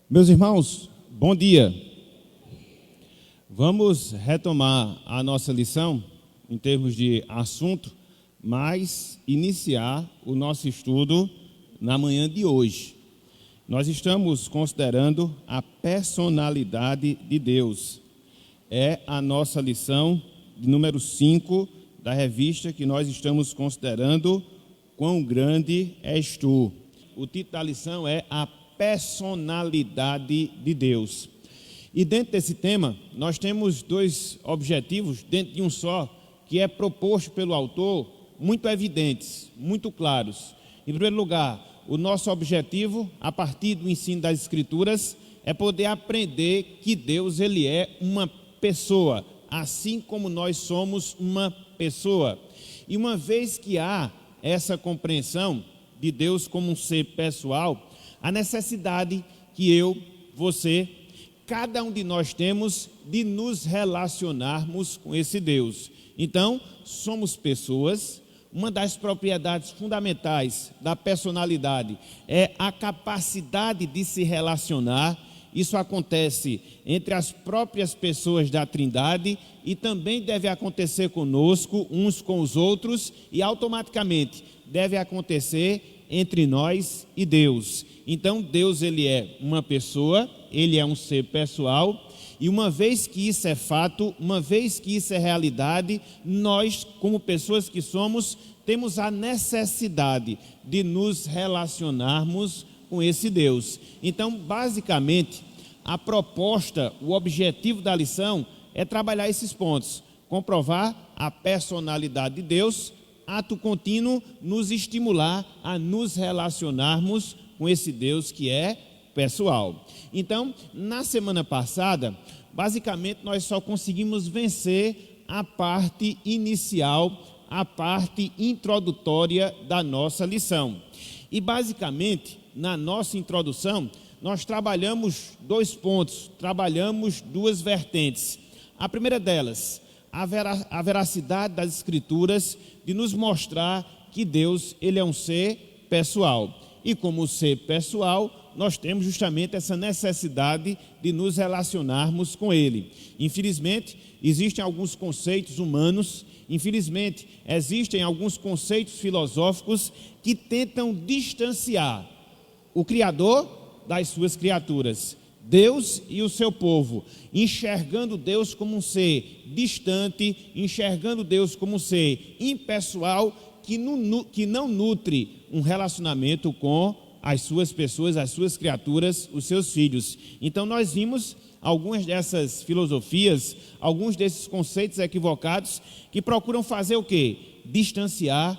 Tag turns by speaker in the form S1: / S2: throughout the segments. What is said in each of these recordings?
S1: Meus irmãos, bom dia. Vamos retomar a nossa lição em termos de assunto, mas iniciar o nosso estudo na manhã de hoje. Nós estamos considerando a personalidade de Deus. É a nossa lição de número 5 da revista que nós estamos considerando Quão Grande És Tu. O título da lição é A Personalidade de Deus. E dentro desse tema, nós temos dois objetivos, dentro de um só, que é proposto pelo autor, muito evidentes, muito claros. Em primeiro lugar, o nosso objetivo, a partir do ensino das Escrituras, é poder aprender que Deus, ele é uma pessoa, assim como nós somos uma pessoa. E uma vez que há essa compreensão de Deus como um ser pessoal, a necessidade que eu, você, cada um de nós temos de nos relacionarmos com esse Deus. Então, somos pessoas. Uma das propriedades fundamentais da personalidade é a capacidade de se relacionar. Isso acontece entre as próprias pessoas da Trindade e também deve acontecer conosco, uns com os outros, e automaticamente deve acontecer entre nós e Deus. Então, Deus, ele é uma pessoa, ele é um ser pessoal, e uma vez que isso é fato, uma vez que isso é realidade, nós, como pessoas que somos, temos a necessidade de nos relacionarmos com esse Deus. Então, basicamente, a proposta, o objetivo da lição é trabalhar esses pontos, comprovar a personalidade de Deus, ato contínuo, nos estimular a nos relacionarmos com esse Deus que é pessoal. Então, na semana passada, basicamente nós só conseguimos vencer a parte inicial, a parte introdutória da nossa lição. E basicamente, na nossa introdução, nós trabalhamos dois pontos, trabalhamos duas vertentes. A primeira delas, a veracidade das Escrituras de nos mostrar que Deus, ele é um ser pessoal. E como ser pessoal, nós temos justamente essa necessidade de nos relacionarmos com ele. Infelizmente, existem alguns conceitos humanos, infelizmente, existem alguns conceitos filosóficos que tentam distanciar o Criador das suas criaturas, Deus e o seu povo, enxergando Deus como um ser distante, enxergando Deus como um ser impessoal, que não nutre um relacionamento com as suas pessoas, as suas criaturas, os seus filhos. Então nós vimos algumas dessas filosofias, alguns desses conceitos equivocados que procuram fazer o quê? Distanciar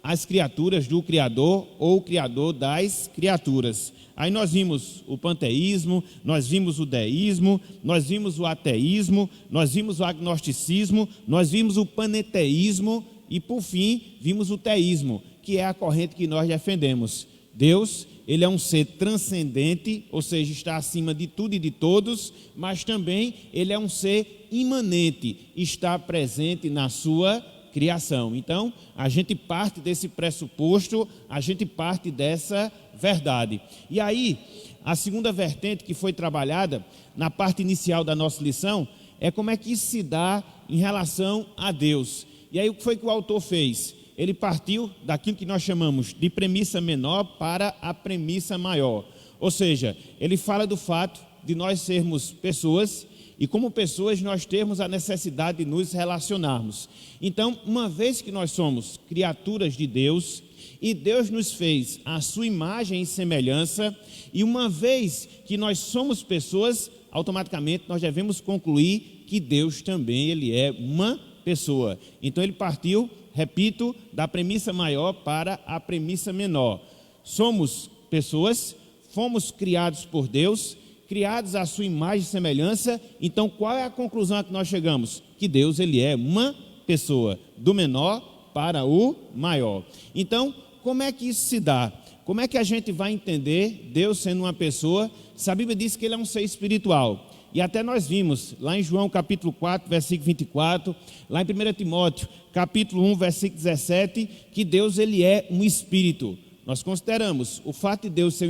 S1: as criaturas do Criador ou o Criador das criaturas. Aí nós vimos o panteísmo, nós vimos o deísmo, nós vimos o ateísmo, nós vimos o agnosticismo, nós vimos o paneteísmo e, por fim, vimos o teísmo, que é a corrente que nós defendemos. Deus, ele é um ser transcendente, ou seja, está acima de tudo e de todos, mas também ele é um ser imanente, está presente na sua criação. Então, a gente parte desse pressuposto, a gente parte dessa verdade. E aí, a segunda vertente que foi trabalhada na parte inicial da nossa lição é como é que isso se dá em relação a Deus. E aí, o que foi que o autor fez? Ele partiu daquilo que nós chamamos de premissa menor para a premissa maior. Ou seja, ele fala do fato de nós sermos pessoas e como pessoas nós temos a necessidade de nos relacionarmos. Então, uma vez que nós somos criaturas de Deus e Deus nos fez a sua imagem e semelhança, e uma vez que nós somos pessoas, automaticamente nós devemos concluir que Deus também ele é uma pessoa. Então ele partiu, repito, da premissa maior para a premissa menor. Somos pessoas, fomos criados por Deus, criados à sua imagem e semelhança. Então qual é a conclusão a que nós chegamos? Que Deus ele é uma pessoa, do menor para o maior. Então, como é que isso se dá? Como é que a gente vai entender Deus sendo uma pessoa, se a Bíblia diz que ele é um ser espiritual? E até nós vimos, lá em João capítulo 4, versículo 24, lá em 1 Timóteo, capítulo 1, versículo 17, que Deus ele é um espírito. Nós consideramos o fato de Deus ser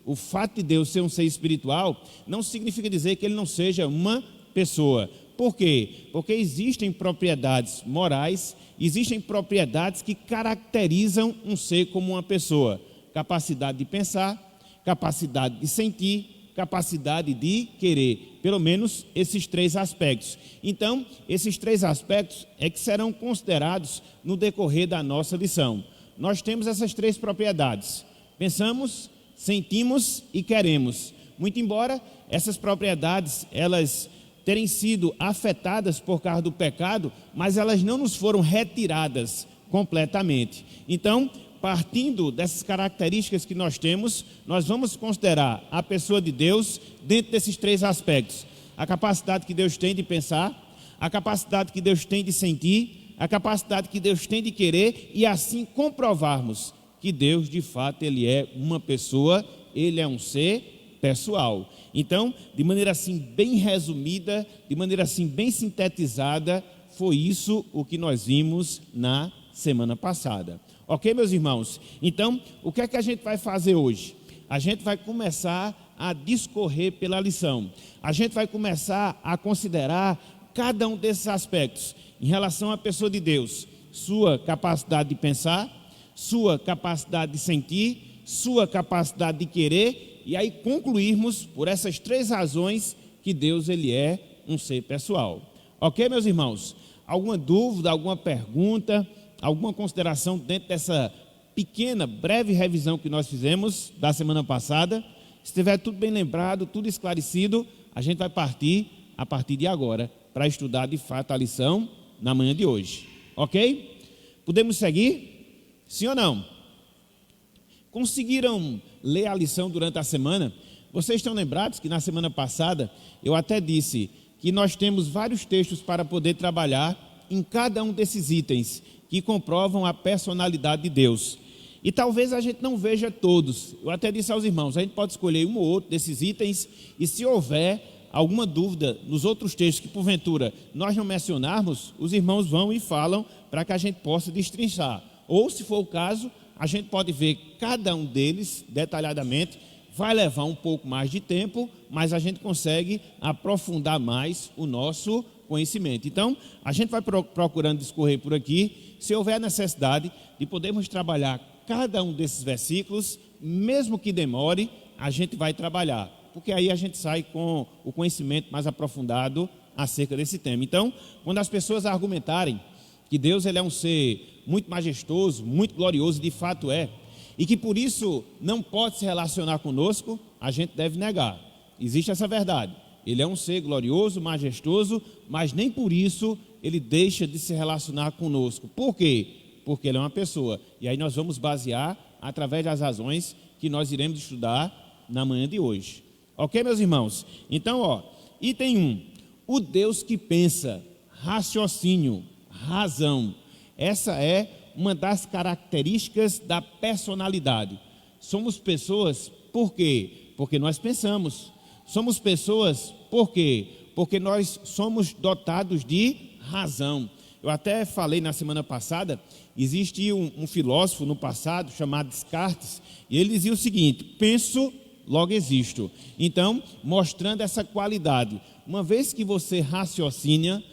S1: o fato de Deus ser um ser espiritual não significa dizer que ele não seja uma pessoa. Por quê? Porque existem propriedades morais, existem propriedades que caracterizam um ser como uma pessoa. Capacidade de pensar, capacidade de sentir, capacidade de querer. Pelo menos esses 3 aspectos. Então, esses 3 aspectos é que serão considerados no decorrer da nossa lição. Nós temos essas 3 propriedades. Pensamos, sentimos e queremos. Muito embora essas propriedades, elas terem sido afetadas por causa do pecado, mas elas não nos foram retiradas completamente. Então, partindo dessas características que nós temos, nós vamos considerar a pessoa de Deus dentro desses 3 aspectos. A capacidade que Deus tem de pensar, a capacidade que Deus tem de sentir, a capacidade que Deus tem de querer, e assim comprovarmos que Deus, de fato, ele é uma pessoa, ele é um ser pessoal. Então, de maneira assim bem resumida, de maneira assim bem sintetizada, foi isso o que nós vimos na semana passada. Ok, meus irmãos? Então, o que é que a gente vai fazer hoje? A gente vai começar a discorrer pela lição. A gente vai começar a considerar cada um desses aspectos em relação à pessoa de Deus. Sua capacidade de pensar, sua capacidade de sentir, sua capacidade de querer, e aí concluirmos por essas 3 razões que Deus ele é um ser pessoal. Ok, meus irmãos? Alguma dúvida, alguma pergunta, alguma consideração dentro dessa pequena, breve revisão que nós fizemos da semana passada? Se estiver tudo bem lembrado, tudo esclarecido, a gente vai partir, a partir de agora, para estudar de fato a lição na manhã de hoje. Ok? Podemos seguir? Sim ou não? Conseguiram ler a lição durante a semana? Vocês estão lembrados que na semana passada eu até disse que nós temos vários textos para poder trabalhar em cada um desses itens que comprovam a personalidade de Deus. E talvez a gente não veja todos. Eu até disse aos irmãos, a gente pode escolher um ou outro desses itens, e se houver alguma dúvida nos outros textos que porventura nós não mencionarmos, os irmãos vão e falam para que a gente possa destrinchar. Ou, se for o caso, a gente pode ver cada um deles detalhadamente. Vai levar um pouco mais de tempo, mas a gente consegue aprofundar mais o nosso conhecimento. Então, a gente vai procurando discorrer por aqui. Se houver necessidade de podermos trabalhar cada um desses versículos, mesmo que demore, a gente vai trabalhar, porque aí a gente sai com o conhecimento mais aprofundado acerca desse tema. Então, quando as pessoas argumentarem que Deus ele é um ser muito majestoso, muito glorioso, de fato é, e que por isso não pode se relacionar conosco, a gente deve negar. Existe essa verdade. Ele é um ser glorioso, majestoso, mas nem por isso ele deixa de se relacionar conosco. Por quê? Porque ele é uma pessoa. E aí nós vamos basear através das razões que nós iremos estudar na manhã de hoje. Ok, meus irmãos? Então, item 1. O Deus que pensa, raciocínio, razão. Essa é uma das características da personalidade. Somos pessoas, por quê? Porque nós pensamos. Somos pessoas, por quê? Porque nós somos dotados de razão. Eu até falei na semana passada, existia um filósofo no passado chamado Descartes, e ele dizia o seguinte: penso, logo existo. Então, mostrando essa qualidade, uma vez que você raciocina,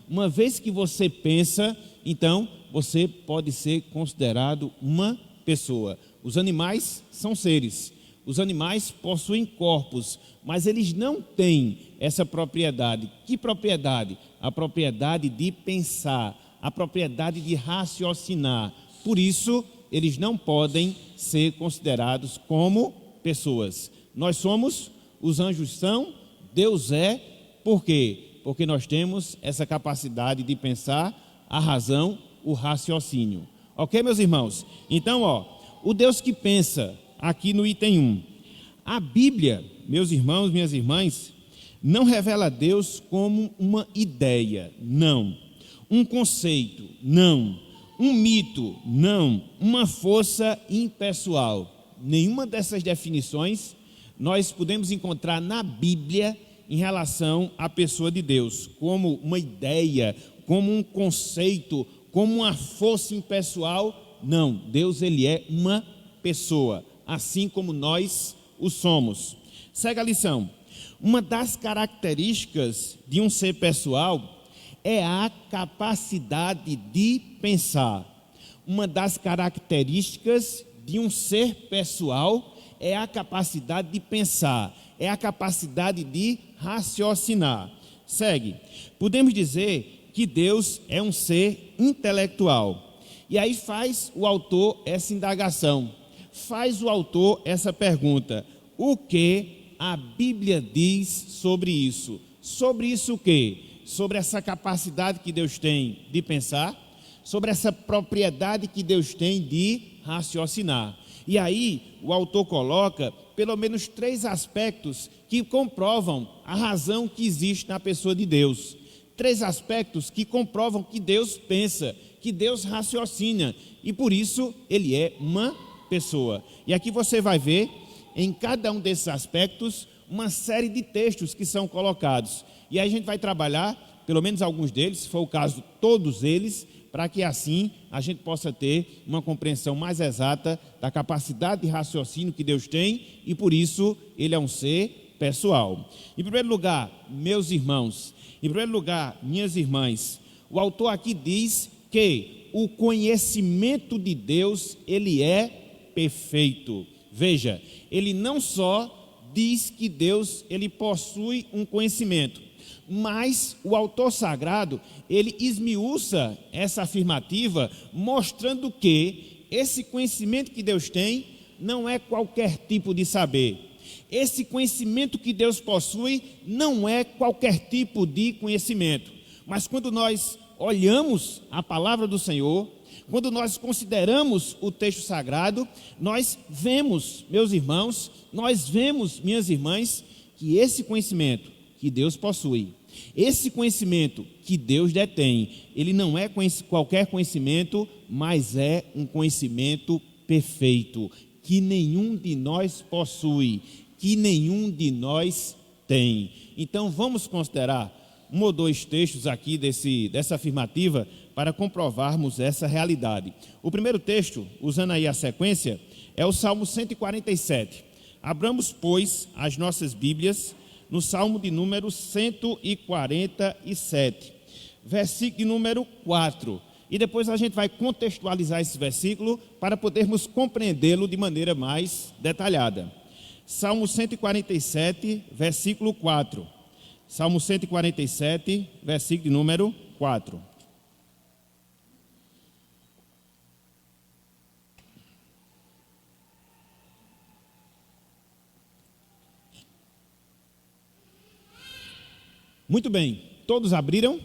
S1: uma vez que você pensa, então você pode ser considerado uma pessoa. Os animais são seres, os animais possuem corpos, mas eles não têm essa propriedade. Que propriedade? A propriedade de pensar, a propriedade de raciocinar. Por isso, eles não podem ser considerados como pessoas. Nós somos, os anjos são, Deus é. Por quê? Porque nós temos essa capacidade de pensar, a razão, o raciocínio. Ok, meus irmãos? Então, o Deus que pensa, aqui no item 1. A Bíblia, meus irmãos, minhas irmãs, não revela Deus como uma ideia, não. Um conceito, não. Um mito, não. Uma força impessoal. Nenhuma dessas definições nós podemos encontrar na Bíblia em relação à pessoa de Deus, como uma ideia, como um conceito, como uma força impessoal. Não, Deus ele é uma pessoa. assim como nós o somos. Segue a lição. Uma das características de um ser pessoal é a capacidade de pensar. Uma das características de um ser pessoal é a capacidade de pensar, é a capacidade de raciocinar. Segue. Podemos dizer que Deus é um ser intelectual. E aí faz o autor essa indagação, faz o autor essa pergunta: o que a Bíblia diz sobre isso? Sobre isso o quê? Sobre essa capacidade que Deus tem de pensar, sobre essa propriedade que Deus tem de raciocinar. E aí o autor coloca pelo menos 3 aspectos que comprovam a razão que existe na pessoa de Deus. 3 aspectos que comprovam que Deus pensa, que Deus raciocina, e por isso ele é uma pessoa. E aqui você vai ver em cada um desses aspectos uma série de textos que são colocados. E aí a gente vai trabalhar, pelo menos alguns deles, se for o caso, todos eles, para que assim a gente possa ter uma compreensão mais exata da capacidade de raciocínio que Deus tem, e por isso ele é um ser pessoal. Em primeiro lugar, meus irmãos, em primeiro lugar, minhas irmãs, o autor aqui diz que o conhecimento de Deus, ele é perfeito. Veja, ele não só diz que Deus, ele possui um conhecimento, mas o autor sagrado, ele esmiuça essa afirmativa, mostrando que esse conhecimento que Deus tem não é qualquer tipo de saber. Esse conhecimento que Deus possui não é qualquer tipo de conhecimento. Mas quando nós olhamos a palavra do Senhor, quando nós consideramos o texto sagrado, nós vemos, meus irmãos, nós vemos, minhas irmãs, que esse conhecimento que Deus possui, esse conhecimento que Deus detém, ele não é qualquer conhecimento, mas é um conhecimento perfeito, que nenhum de nós possui, que nenhum de nós tem. Então vamos considerar 1 ou 2 textos aqui dessa afirmativa para comprovarmos essa realidade. O primeiro texto, usando aí a sequência, é o Salmo 147. Abramos, pois, as nossas Bíblias no Salmo de número 147, versículo de número 4. E depois a gente vai contextualizar esse versículo para podermos compreendê-lo de maneira mais detalhada. Salmo 147, versículo 4. Salmo 147, versículo de número 4. Muito bem, todos abriram?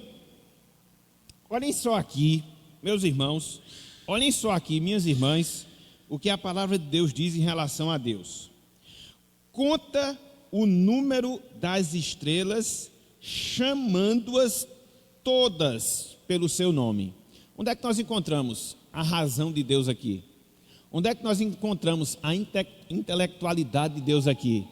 S1: Olhem só aqui, meus irmãos, olhem só aqui, minhas irmãs, o que a palavra de Deus diz em relação a Deus. Conta o número das estrelas, chamando-as todas pelo seu nome. Onde é que nós encontramos a razão de Deus aqui? Onde é que nós encontramos a intelectualidade de Deus aqui?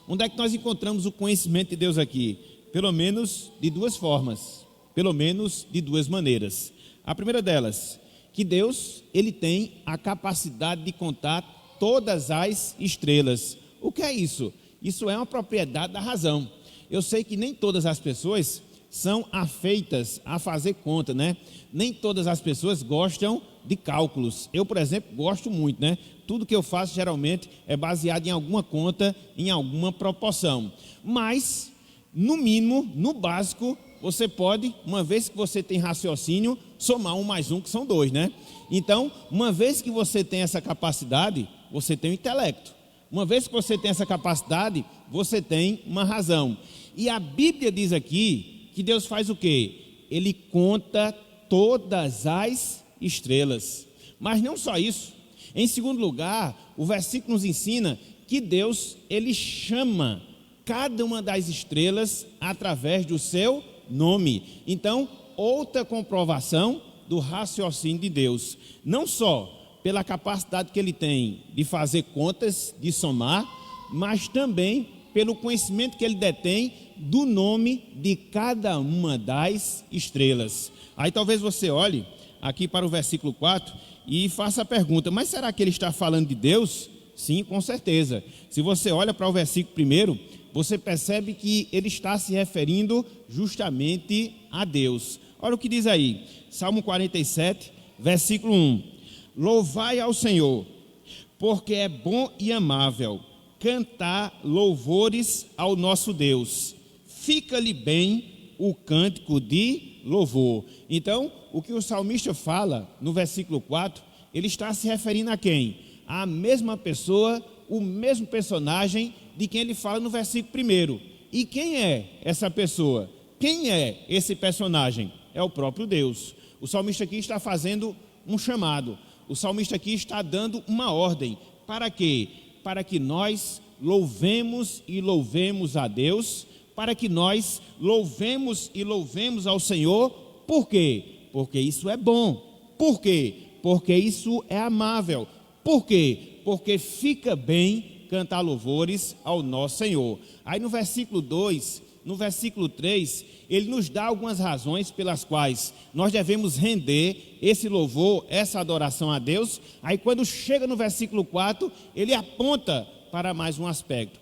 S1: Onde é que nós encontramos o conhecimento de Deus aqui? Pelo menos de 2 formas, pelo menos de 2 maneiras. A primeira delas, que Deus, ele tem a capacidade de contar todas as estrelas. O que é isso? Isso é uma propriedade da razão. Eu sei que nem todas as pessoas são afeitas a fazer conta, né? Nem todas as pessoas gostam de cálculos. Eu, por exemplo, gosto muito, né? Tudo que eu faço geralmente é baseado em alguma conta, em alguma proporção. Mas, no mínimo, no básico, você pode, uma vez que você tem raciocínio, somar 1 mais 1, que são 2, né? Então, uma vez que você tem essa capacidade, você tem o intelecto. Uma vez que você tem essa capacidade, você tem uma razão. E a Bíblia diz aqui que Deus faz o quê? Ele conta todas as estrelas. Mas não só isso. Em segundo lugar, o versículo nos ensina que Deus, ele chama cada uma das estrelas através do seu nome. Então, outra comprovação do raciocínio de Deus. Não só pela capacidade que ele tem de fazer contas, de somar, mas também pelo conhecimento que ele detém do nome de cada uma das estrelas. Aí talvez você olhe aqui para o versículo 4 e faça a pergunta: mas será que ele está falando de Deus? Sim, com certeza. Se você olha para o versículo primeiro, você percebe que ele está se referindo justamente a Deus. Olha o que diz aí, Salmo 47, versículo 1. Louvai ao Senhor, porque é bom e amável cantar louvores ao nosso Deus. Fica-lhe bem o cântico de louvor. Então, o que o salmista fala no versículo 4, ele está se referindo a quem? A mesma pessoa, o mesmo personagem de quem ele fala no versículo 1. E quem é essa pessoa? Quem é esse personagem? É o próprio Deus. O salmista aqui está fazendo um chamado. O salmista aqui está dando uma ordem. Para quê? Para que nós louvemos e louvemos a Deus, para que nós louvemos e louvemos ao Senhor. Por quê? Porque isso é bom. Por quê? Porque isso é amável. Por quê? Porque fica bem cantar louvores ao nosso Senhor. Aí no versículo 2, no versículo 3, ele nos dá algumas razões pelas quais nós devemos render esse louvor, essa adoração a Deus. Aí quando chega no versículo 4, ele aponta para mais um aspecto,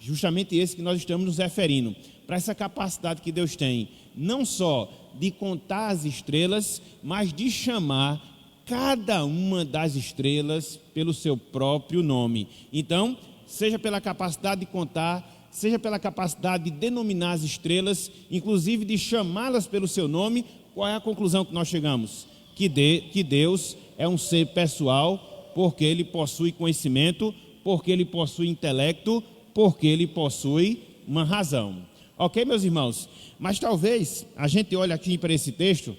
S1: justamente esse que nós estamos nos referindo, para essa capacidade que Deus tem, não só de contar as estrelas, mas de chamar cada uma das estrelas pelo seu próprio nome. Então, seja pela capacidade de contar, seja pela capacidade de denominar as estrelas, inclusive de chamá-las pelo seu nome, qual é a conclusão que nós chegamos? Que Deus é um ser pessoal, porque ele possui conhecimento, porque ele possui intelecto, porque ele possui uma razão. Ok, meus irmãos? Mas talvez a gente olhe aqui para esse texto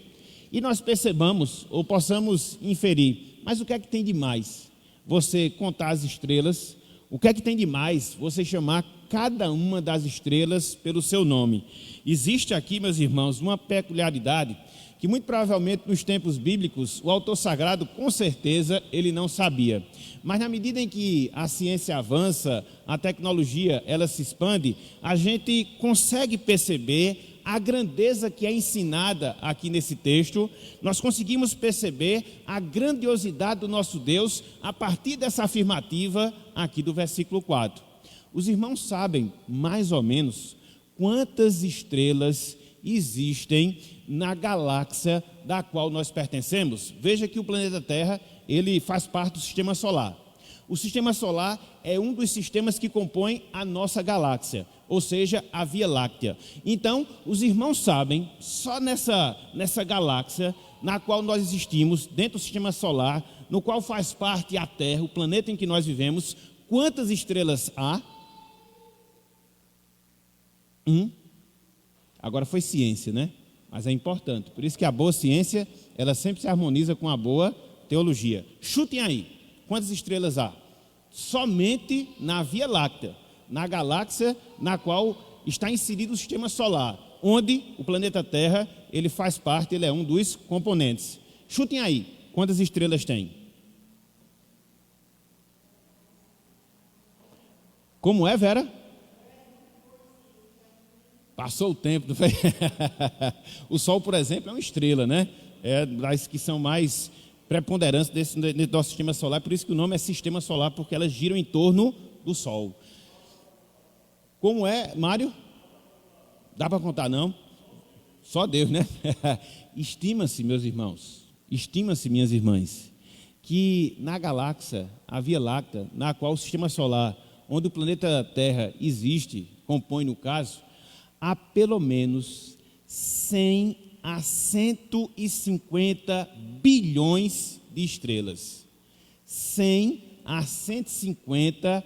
S1: e nós percebamos ou possamos inferir, mas o que é que tem de mais você contar as estrelas? O que é que tem de mais você chamar cada uma das estrelas pelo seu nome? Existe aqui, meus irmãos, uma peculiaridade que muito provavelmente nos tempos bíblicos o autor sagrado com certeza ele não sabia. Mas na medida em que a ciência avança, a tecnologia ela se expande, a gente consegue perceber a grandeza que é ensinada aqui nesse texto. Nós conseguimos perceber a grandiosidade do nosso Deus a partir dessa afirmativa aqui do versículo 4. Os irmãos sabem mais ou menos quantas estrelas existem na galáxia da qual nós pertencemos? Veja que o planeta Terra, ele faz parte do sistema solar. O sistema solar é um dos sistemas que compõem a nossa galáxia, ou seja, a Via Láctea. Então, os irmãos sabem, só nessa galáxia na qual nós existimos, dentro do sistema solar, no qual faz parte a Terra, o planeta em que nós vivemos, quantas estrelas há? Agora foi ciência, né? Mas é importante. Por isso que a boa ciência, ela sempre se harmoniza com a boa teologia. Chutem aí, quantas estrelas há? Somente na Via Láctea, na galáxia na qual está inserido o sistema solar, onde o planeta Terra, ele faz parte, ele é um dos componentes. Chutem aí, quantas estrelas tem? Como é, Vera? Passou o tempo. O Sol, por exemplo, é uma estrela, né? É das que são mais preponderantes desse nosso sistema solar, por isso que o nome é sistema solar, porque elas giram em torno do Sol. Como é, Mário? Dá para contar, não? Só Deus, né? Estima-se, meus irmãos, estima-se, minhas irmãs, que na galáxia, a Via Láctea, na qual o sistema solar, onde o planeta Terra existe, compõe no caso, há pelo menos 100 a 150 bilhões de estrelas. 100 a 150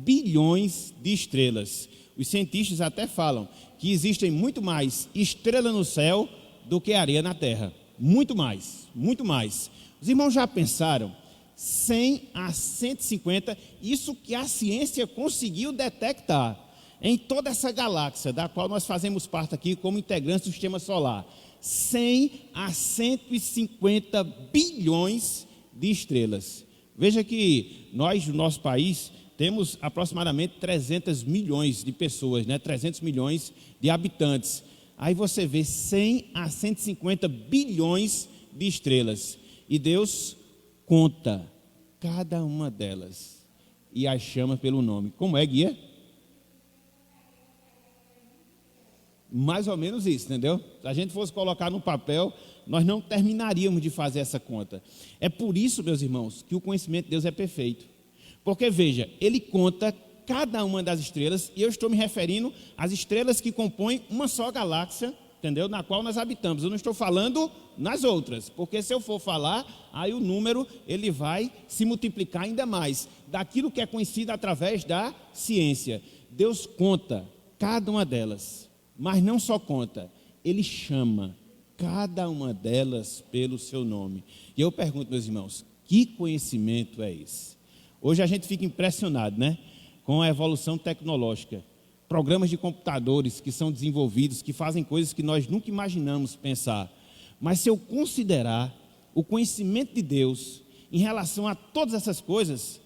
S1: bilhões de estrelas. Os cientistas até falam que existem muito mais estrelas no céu do que areia na terra. Muito mais, muito mais. Os irmãos já pensaram? 100 a 150, isso que a ciência conseguiu detectar em toda essa galáxia, da qual nós fazemos parte aqui como integrantes do sistema solar. 100 a 150 bilhões de estrelas. Veja que nós, no nosso país, temos aproximadamente 300 milhões de pessoas, né? 300 milhões de habitantes. Aí você vê 100 a 150 bilhões de estrelas. E Deus conta cada uma delas. e as chama pelo nome. Como é, guia? Mais ou menos isso, entendeu? Se a gente fosse colocar no papel, nós não terminaríamos de fazer essa conta. É por isso, meus irmãos, que o conhecimento de Deus é perfeito. Porque, veja, ele conta cada uma das estrelas, e eu estou me referindo às estrelas que compõem uma só galáxia, entendeu? Na qual nós habitamos. Eu não estou falando nas outras, porque se eu for falar, aí o número ele vai se multiplicar ainda mais, daquilo que é conhecido através da ciência. Deus conta cada uma delas, mas não só conta, ele chama cada uma delas pelo seu nome. E eu pergunto, meus irmãos, que conhecimento é esse? Hoje a gente fica impressionado, né? Com a evolução tecnológica. Programas de computadores que são desenvolvidos, que fazem coisas que nós nunca imaginamos pensar. Mas se eu considerar o conhecimento de Deus em relação a todas essas coisas,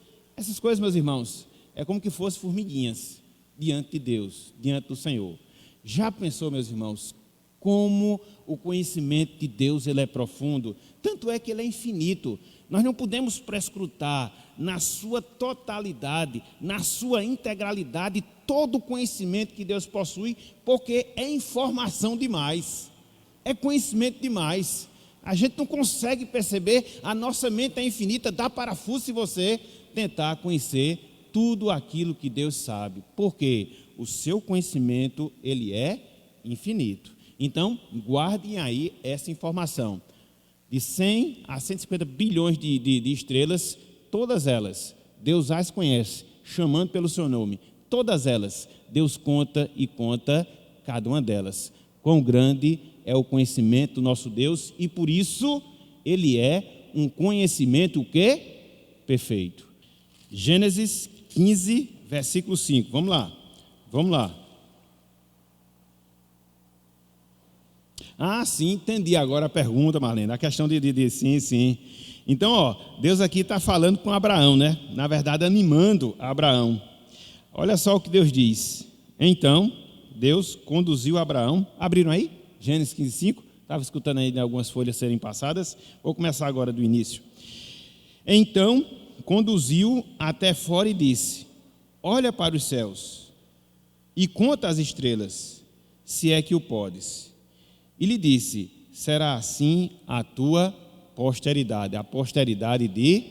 S1: meus irmãos, é como que fossem formiguinhas diante de Deus, diante do Senhor. Já pensou, meus irmãos, como o conhecimento de Deus ele é profundo? Tanto é que ele é infinito. Nós não podemos prescrutar na sua totalidade, na sua integralidade, todo o conhecimento que Deus possui, porque é informação demais, é conhecimento demais. A gente não consegue perceber, a nossa mente é infinita, dá parafuso se você tentar conhecer tudo aquilo que Deus sabe, porque o seu conhecimento ele é infinito. Então, guardem aí essa informação. De 100 a 150 bilhões de estrelas, todas elas, Deus as conhece, chamando pelo seu nome. Todas elas, Deus conta e conta cada uma delas. Quão grande é o conhecimento do nosso Deus, e por isso ele é um conhecimento o quê? Perfeito. Gênesis 15, versículo 5. Vamos lá. Ah, sim, entendi agora a pergunta, Marlene, a questão de sim. Então, Deus aqui está falando com Abraão, né? Na verdade, animando Abraão. Olha só o que Deus diz. Então, Deus conduziu Abraão. Abriram aí? Gênesis 15, 5. Estava escutando aí algumas folhas serem passadas. Vou começar agora do início. Então, conduziu até fora e disse: olha para os céus e conta as estrelas, se é que o podes. E lhe disse: será assim a tua posteridade, a posteridade de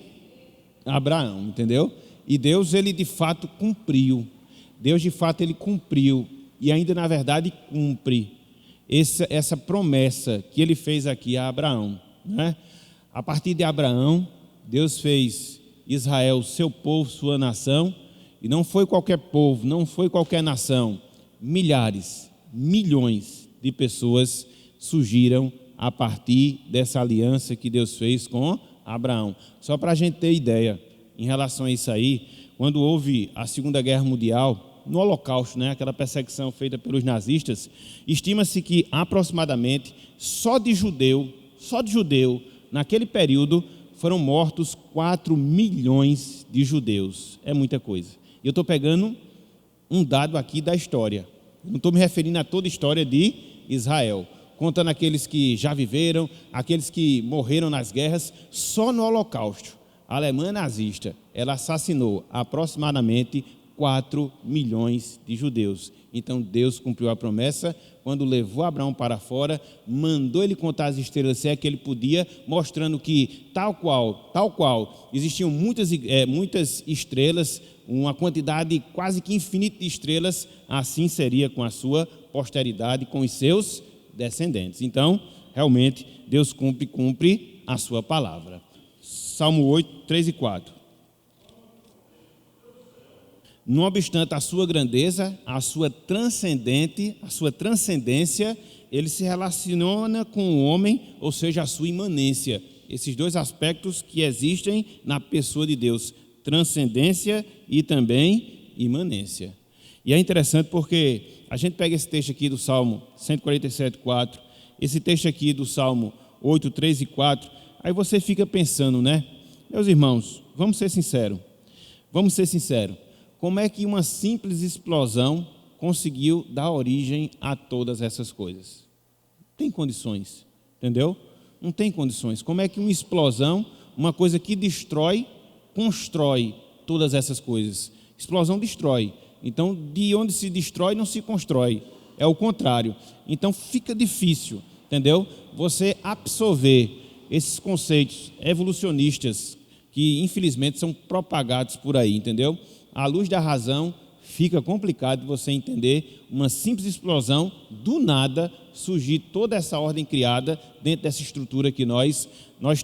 S1: Abraão, entendeu? E Deus, ele de fato cumpriu. Deus de fato, ele cumpriu. E ainda na verdade cumpre essa promessa que ele fez aqui a Abraão, né? A partir de Abraão, Deus fez Israel seu povo, sua nação. E não foi qualquer povo, não foi qualquer nação. Milhares, milhões de pessoas surgiram a partir dessa aliança que Deus fez com Abraão. Só para a gente ter ideia, em relação a isso aí, quando houve a Segunda Guerra Mundial, no Holocausto, né, aquela perseguição feita pelos nazistas, estima-se que aproximadamente só de judeu, naquele período, foram mortos 4 milhões de judeus. É muita coisa. E eu estou pegando um dado aqui da história. Não estou me referindo a toda a história de Israel, contando aqueles que já viveram, aqueles que morreram nas guerras. Só no Holocausto, a Alemanha nazista, ela assassinou aproximadamente 4 milhões de judeus. Então Deus cumpriu a promessa quando levou Abraão para fora, mandou ele contar as estrelas se é que ele podia, mostrando que tal qual existiam muitas estrelas, uma quantidade quase que infinita de estrelas, assim seria com a sua posteridade, com os seus descendentes. Então, realmente, Deus cumpre a sua palavra. Salmo 8, 3 e 4. Não obstante a sua grandeza, a sua transcendência, ele se relaciona com o homem, ou seja, a sua imanência. Esses dois aspectos que existem na pessoa de Deus, transcendência e também imanência. E é interessante porque a gente pega esse texto aqui do Salmo 147, 4, esse texto aqui do Salmo 8, 3 e 4, aí você fica pensando, né? Meus irmãos, vamos ser sinceros. Como é que uma simples explosão conseguiu dar origem a todas essas coisas? Não tem condições, entendeu? Não tem condições. Como é que uma explosão, uma coisa que destrói, constrói todas essas coisas. Explosão destrói. Então, de onde se destrói, não se constrói. É o contrário. Então, fica difícil, entendeu? Você absorver esses conceitos evolucionistas que, infelizmente, são propagados por aí, entendeu? À luz da razão, fica complicado você entender uma simples explosão, do nada surgir toda essa ordem criada dentro dessa estrutura que nós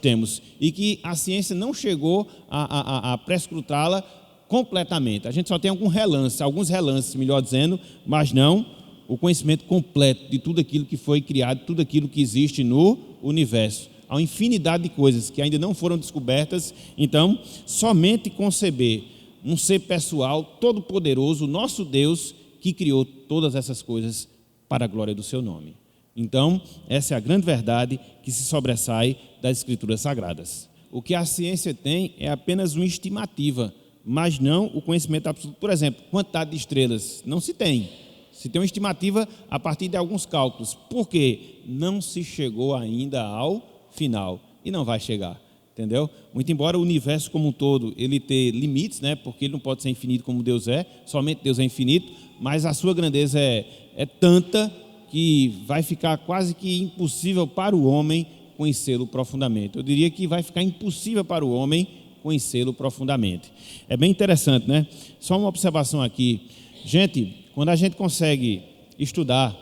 S1: temos. E que a ciência não chegou a prescrutá-la completamente. A gente só tem alguns relances, melhor dizendo, mas não o conhecimento completo de tudo aquilo que foi criado, tudo aquilo que existe no universo. Há uma infinidade de coisas que ainda não foram descobertas. Então, somente conceber um ser pessoal, todo-poderoso, nosso Deus, que criou todas essas coisas para a glória do seu nome. Então, essa é a grande verdade que se sobressai das Escrituras Sagradas. O que a ciência tem é apenas uma estimativa, mas não o conhecimento absoluto. Por exemplo, quantidade de estrelas não se tem. Se tem uma estimativa a partir de alguns cálculos. Por quê? Não se chegou ainda ao final e não vai chegar, entendeu? Muito embora o universo como um todo ele ter limites, né? Porque ele não pode ser infinito como Deus é, somente Deus é infinito, mas a sua grandeza é tanta que vai ficar quase que impossível para o homem conhecê-lo profundamente. Eu diria que vai ficar impossível para o homem conhecê-lo profundamente. É bem interessante, né? Só uma observação aqui. Gente, quando a gente consegue estudar,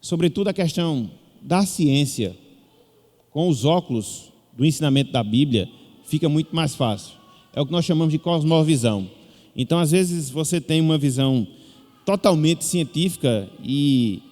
S1: sobretudo a questão da ciência, com os óculos do ensinamento da Bíblia, fica muito mais fácil. É o que nós chamamos de cosmovisão. Então, às vezes, você tem uma visão totalmente científica e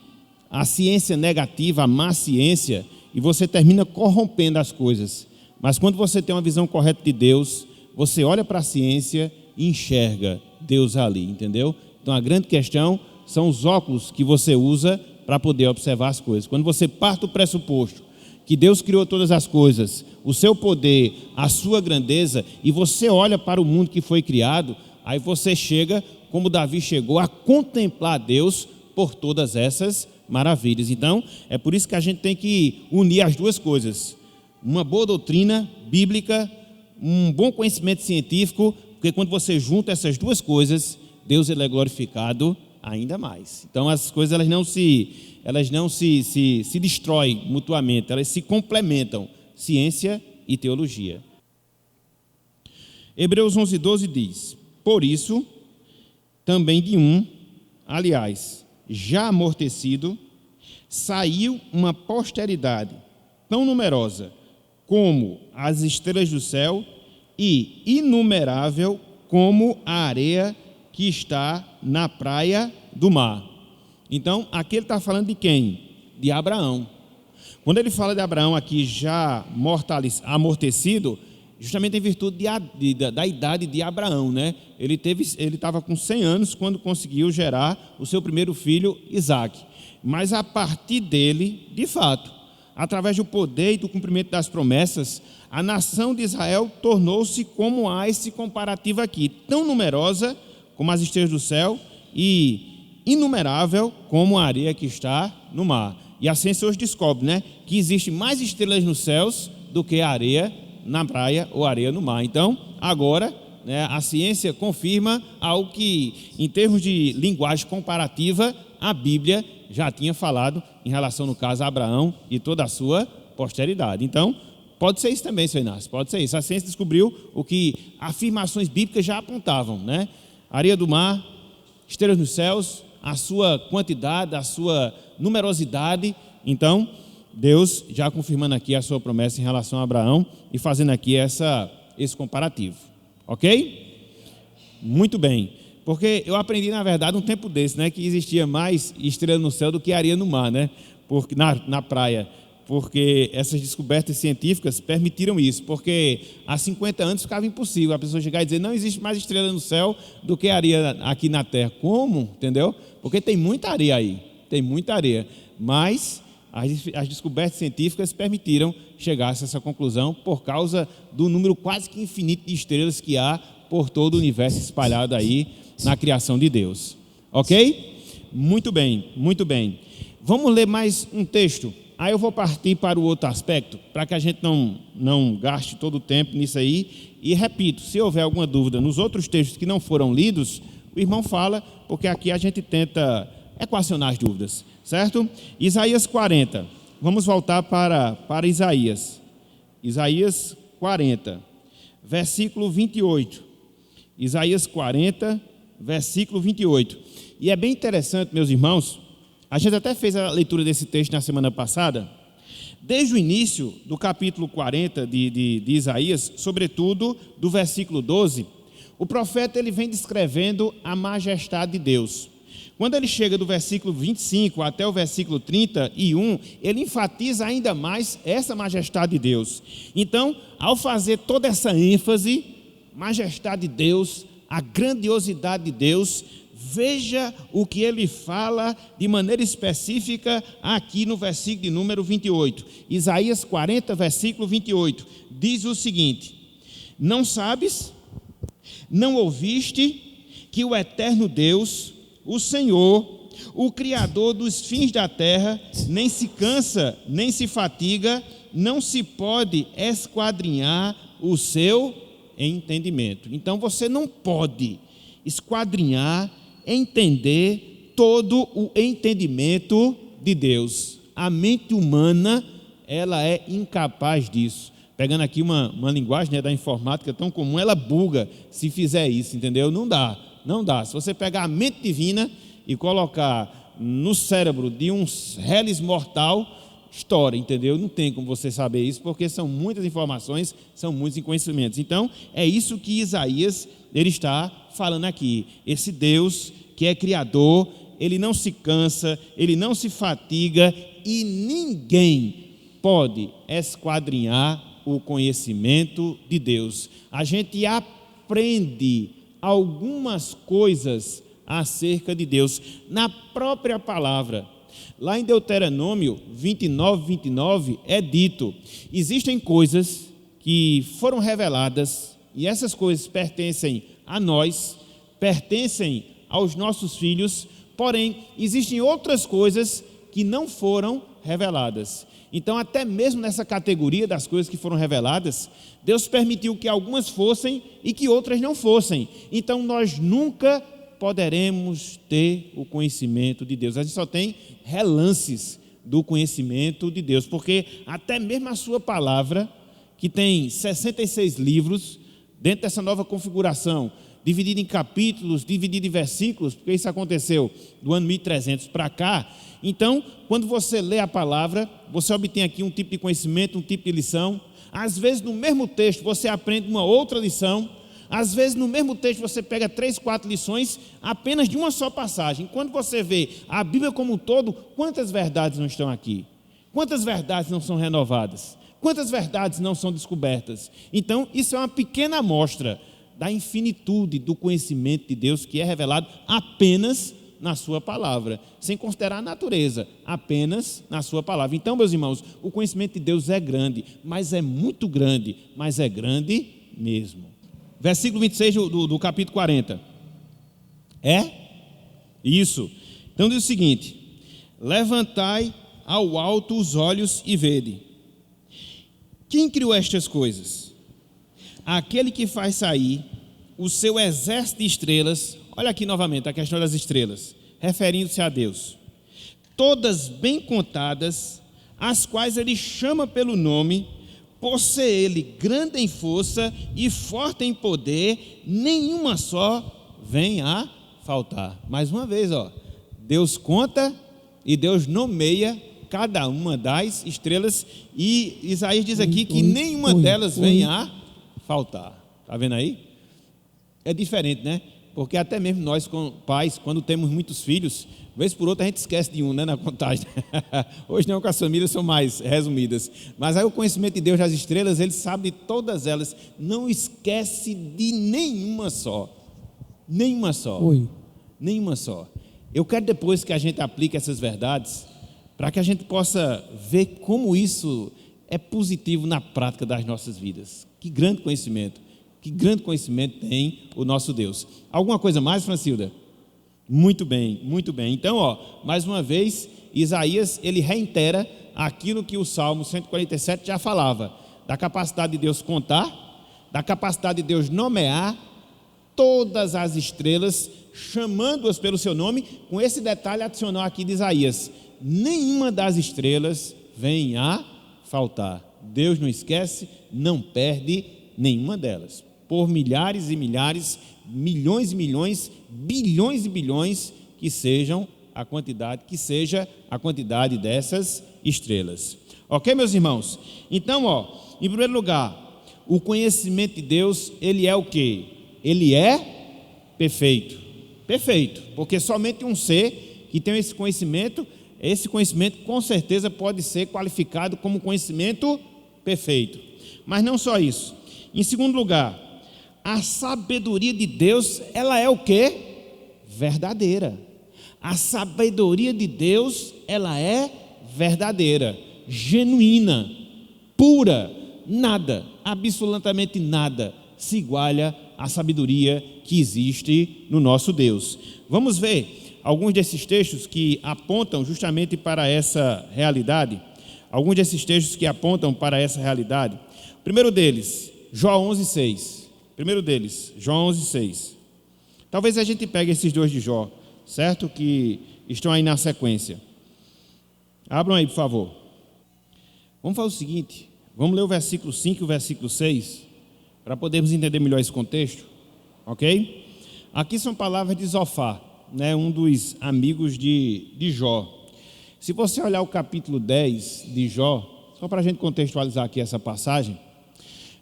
S1: a ciência negativa, a má ciência, e você termina corrompendo as coisas. Mas quando você tem uma visão correta de Deus, você olha para a ciência e enxerga Deus ali, entendeu? Então, a grande questão são os óculos que você usa para poder observar as coisas. Quando você parte do pressuposto que Deus criou todas as coisas, o seu poder, a sua grandeza, e você olha para o mundo que foi criado, aí você chega, como Davi chegou, a contemplar Deus por todas essas maravilhas. Então, é por isso que a gente tem que unir as duas coisas. Uma boa doutrina bíblica, um bom conhecimento científico, porque quando você junta essas duas coisas, Deus ele é glorificado ainda mais. Então, as coisas elas não se destroem mutuamente, elas se complementam, ciência e teologia. Hebreus 11:12 diz: por isso, também de aliás, já amortecido, saiu uma posteridade tão numerosa como as estrelas do céu e inumerável como a areia que está na praia do mar. Então, aqui ele está falando de quem? De Abraão. Quando ele fala de Abraão aqui já amortecido, justamente em virtude da idade de Abraão, né? Ele estava com 100 anos quando conseguiu gerar o seu primeiro filho, Isaque. Mas a partir dele, de fato, através do poder e do cumprimento das promessas, a nação de Israel tornou-se como há esse comparativo aqui, tão numerosa como as estrelas do céu e inumerável como a areia que está no mar. E a ciência hoje descobre, né, que existe mais estrelas nos céus do que areia na praia ou areia no mar. Então, agora, né, a ciência confirma algo que, em termos de linguagem comparativa, a Bíblia já tinha falado em relação, no caso, a Abraão e toda a sua posteridade. Então, pode ser isso também, seu Inácio, pode ser isso. A ciência descobriu o que afirmações bíblicas já apontavam, né? Areia do mar, estrelas nos céus, a sua quantidade, a sua numerosidade. Então, Deus já confirmando aqui a sua promessa em relação a Abraão e fazendo aqui esse comparativo. Ok? Muito bem. Porque eu aprendi, na verdade, um tempo desse, né, que existia mais estrela no céu do que areia no mar, né? Porque, na praia. Porque essas descobertas científicas permitiram isso, porque há 50 anos ficava impossível a pessoa chegar e dizer: não existe mais estrela no céu do que areia aqui na terra. Como? Entendeu? Porque tem muita areia aí, tem muita areia, mas as descobertas científicas permitiram chegar a essa conclusão por causa do número quase que infinito de estrelas que há por todo o universo espalhado aí na criação de Deus. Ok? Muito bem, muito bem. Vamos ler mais um texto aí eu vou partir para o outro aspecto, para que a gente não gaste todo o tempo nisso aí. E repito, se houver alguma dúvida nos outros textos que não foram lidos, o irmão fala, porque aqui a gente tenta equacionar as dúvidas, certo? Isaías 40, vamos voltar para Isaías. Isaías 40, versículo 28. Isaías 40, versículo 28. E é bem interessante, meus irmãos, a gente até fez a leitura desse texto na semana passada. Desde o início do capítulo 40 de Isaías, sobretudo do versículo 12, o profeta ele vem descrevendo a majestade de Deus. Quando ele chega do versículo 25 até o versículo 31, ele enfatiza ainda mais essa majestade de Deus. Então, ao fazer toda essa ênfase, majestade de Deus, a grandiosidade de Deus, veja o que ele fala de maneira específica aqui no versículo de número 28. Isaías 40, versículo 28, diz o seguinte: não sabes, não ouviste que o eterno Deus, o Senhor, o Criador dos fins da terra, nem se cansa, nem se fatiga, não se pode esquadrinhar o seu entendimento. Então você não pode esquadrinhar, entender todo o entendimento de Deus. A mente humana, ela é incapaz disso. Pegando aqui uma linguagem, né, da informática tão comum, ela buga se fizer isso, entendeu? Não dá. Se você pegar a mente divina e colocar no cérebro de um reles mortal, estoura, entendeu? Não tem como você saber isso, porque são muitas informações, são muitos conhecimentos. Então, é isso que Isaías ele está falando aqui. Esse Deus que é criador, ele não se cansa, ele não se fatiga, e ninguém pode esquadrinhar o conhecimento de Deus. A gente aprende algumas coisas acerca de Deus na própria palavra. Lá em Deuteronômio 29 é dito: existem coisas que foram reveladas, e essas coisas pertencem a nós, pertencem aos nossos filhos, porém, existem outras coisas que não foram reveladas. Então, até mesmo nessa categoria das coisas que foram reveladas, Deus permitiu que algumas fossem e que outras não fossem. Então, nós nunca poderemos ter o conhecimento de Deus. A gente só tem relances do conhecimento de Deus, porque até mesmo a sua palavra, que tem 66 livros, dentro dessa nova configuração, dividida em capítulos, dividida em versículos, porque isso aconteceu do ano 1300 para cá. Então, quando você lê a palavra, você obtém aqui um tipo de conhecimento, um tipo de lição. Às vezes, no mesmo texto, você aprende uma outra lição. Às vezes, no mesmo texto, você pega 3, 4 lições apenas de uma só passagem. Quando você vê a Bíblia como um todo, quantas verdades não estão aqui? Quantas verdades não são renovadas? Quantas verdades não são descobertas? Então, isso é uma pequena amostra da infinitude do conhecimento de Deus que é revelado apenas na sua palavra, sem considerar a natureza, apenas na sua palavra. Então, meus irmãos, o conhecimento de Deus é grande, mas é muito grande, mas é grande mesmo. Versículo 26 do capítulo 40. É? Isso. Então diz o seguinte: levantai ao alto os olhos e vede. Quem criou estas coisas? Aquele que faz sair o seu exército de estrelas. Olha aqui novamente a questão das estrelas, referindo-se a Deus. Todas bem contadas, as quais ele chama pelo nome, por ser ele grande em força e forte em poder, nenhuma só vem a faltar. Mais uma vez, Deus conta e Deus nomeia cada uma das estrelas, e Isaías diz aqui que nenhuma delas vem a faltar. Está vendo aí? É diferente, né? Porque até mesmo nós, como pais, quando temos muitos filhos, vez por outra a gente esquece de um, né, na contagem. Hoje não, que as famílias são mais resumidas. Mas aí o conhecimento de Deus das estrelas, ele sabe de todas elas. Não esquece de nenhuma só. Nenhuma só. Nenhuma só. Eu quero depois que a gente aplique essas verdades, para que a gente possa ver como isso é positivo na prática das nossas vidas. Que grande conhecimento. Que grande conhecimento tem o nosso Deus. Alguma coisa mais, Francilda? Muito bem, muito bem. Então, mais uma vez, Isaías, ele reitera aquilo que o Salmo 147 já falava, da capacidade de Deus contar, da capacidade de Deus nomear todas as estrelas, chamando-as pelo seu nome, com esse detalhe adicional aqui de Isaías: nenhuma das estrelas vem a faltar. Deus não esquece, não perde nenhuma delas. Por milhares e milhares, milhões e milhões, bilhões e bilhões, que seja a quantidade dessas estrelas. Ok, meus irmãos? Então, em primeiro lugar, o conhecimento de Deus, ele é o quê? Ele é perfeito. Perfeito, porque somente um ser que tem esse conhecimento com certeza pode ser qualificado como conhecimento perfeito. Mas não só isso. Em segundo lugar, a sabedoria de Deus, ela é o quê? Verdadeira. A sabedoria de Deus, ela é verdadeira, genuína, pura. Nada, absolutamente nada se iguala à sabedoria que existe no nosso Deus. Vamos ver alguns desses textos que apontam justamente para essa realidade. Alguns desses textos que apontam para essa realidade. O primeiro deles, Jó 11:6. Primeiro deles, Jó 11:6. Talvez a gente pegue esses dois de Jó, certo? Que estão aí na sequência. Abram aí, por favor. Vamos fazer o seguinte, vamos ler o versículo 5 e o versículo 6, para podermos entender melhor esse contexto, ok? Aqui são palavras de Zofar, né, um dos amigos de Jó. Se você olhar o capítulo 10 de Jó, só para a gente contextualizar aqui essa passagem,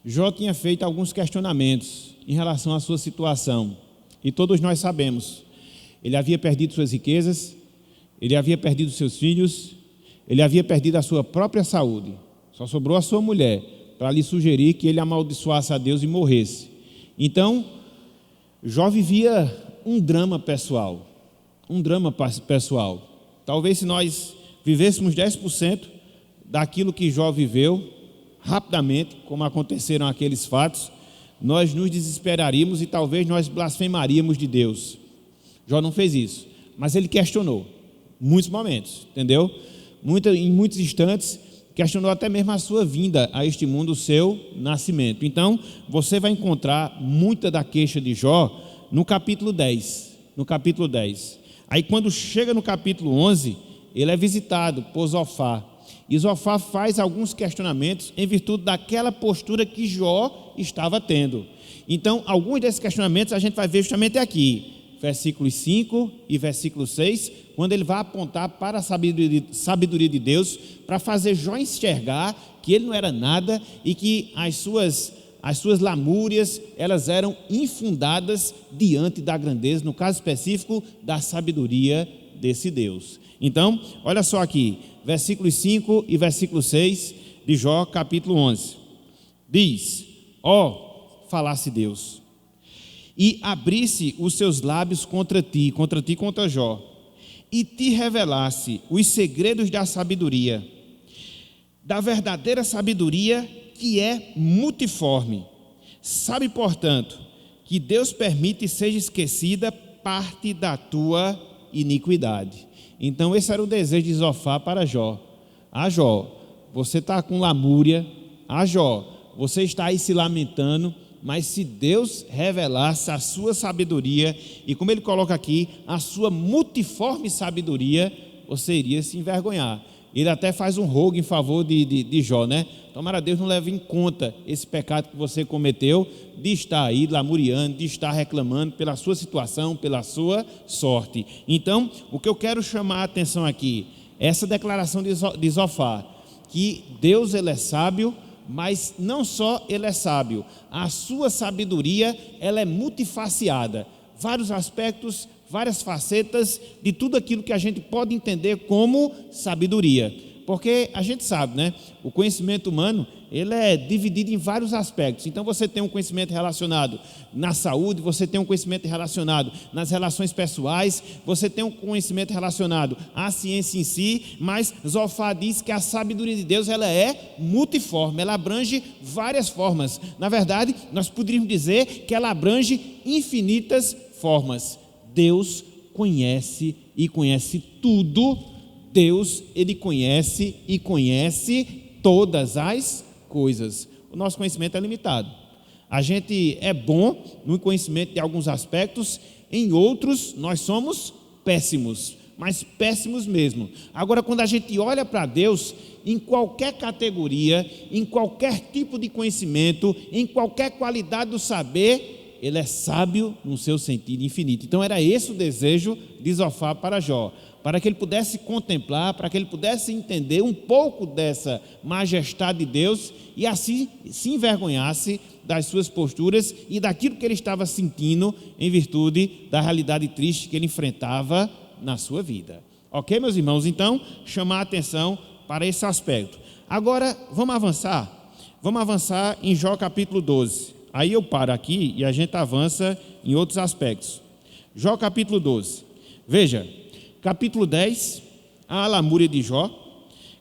S1: Jó tinha feito alguns questionamentos em relação à sua situação, e todos nós sabemos, ele havia perdido suas riquezas, ele havia perdido seus filhos, ele havia perdido a sua própria saúde, só sobrou a sua mulher, para lhe sugerir que ele amaldiçoasse a Deus e morresse. Então, Jó vivia um drama pessoal, talvez se nós vivêssemos 10% daquilo que Jó viveu, rapidamente, como aconteceram aqueles fatos, nós nos desesperaríamos e talvez nós blasfemaríamos de Deus. Jó não fez isso, mas ele questionou, muitos momentos, entendeu? Em muitos instantes, questionou até mesmo a sua vinda a este mundo, o seu nascimento. Então, você vai encontrar muita da queixa de Jó no capítulo 10. Aí, quando chega no capítulo 11, ele é visitado por Zofar. E Zofar faz alguns questionamentos em virtude daquela postura que Jó estava tendo. Então, alguns desses questionamentos a gente vai ver justamente aqui, versículos 5 e versículo 6, quando ele vai apontar para a sabedoria de Deus, para fazer Jó enxergar que ele não era nada e que as suas lamúrias, elas eram infundadas diante da grandeza, no caso específico, da sabedoria desse Deus. Então, olha só aqui, versículos 5 e versículo 6 de Jó, capítulo 11. Diz: falasse Deus, e abrisse os seus lábios contra ti, contra Jó, e te revelasse os segredos da sabedoria, da verdadeira sabedoria que é multiforme. Sabe, portanto, que Deus permite seja esquecida parte da tua iniquidade. Então esse era o desejo de Zofar para Jó. Jó, você está com lamúria. Jó, você está aí se lamentando, mas se Deus revelasse a sua sabedoria, e como ele coloca aqui, a sua multiforme sabedoria, você iria se envergonhar. Ele até faz um rogo em favor de Jó, né? Tomara Deus não leve em conta esse pecado que você cometeu, de estar aí lamuriando, de estar reclamando pela sua situação, pela sua sorte. Então, o que eu quero chamar a atenção aqui, essa declaração de Zofar, que Deus ele é sábio, mas não só ele é sábio, a sua sabedoria ela é multifaciada, vários aspectos, várias facetas de tudo aquilo que a gente pode entender como sabedoria, porque a gente sabe, né? O conhecimento humano ele é dividido em vários aspectos. Então você tem um conhecimento relacionado na saúde, você tem um conhecimento relacionado nas relações pessoais, você tem um conhecimento relacionado à ciência em si, mas Zofar diz que a sabedoria de Deus ela é multiforme, ela abrange várias formas. Na verdade, nós poderíamos dizer que ela abrange infinitas formas. Deus conhece e conhece tudo Deus, Ele conhece e conhece todas as coisas. O nosso conhecimento é limitado. A gente é bom no conhecimento de alguns aspectos, em outros nós somos péssimos, mas péssimos mesmo. Agora, quando a gente olha para Deus, em qualquer categoria, em qualquer tipo de conhecimento, em qualquer qualidade do saber, Ele é sábio no seu sentido infinito. Então era esse o desejo de Zofar para Jó, para que ele pudesse contemplar, para que ele pudesse entender um pouco dessa majestade de Deus e assim se envergonhasse das suas posturas e daquilo que ele estava sentindo em virtude da realidade triste que ele enfrentava na sua vida. Ok, meus irmãos? Então, chamar a atenção para esse aspecto. Agora, vamos avançar em Jó capítulo 12. Aí eu paro aqui e a gente avança em outros aspectos. Jó capítulo 12. Veja, capítulo 10, a lamúria de Jó.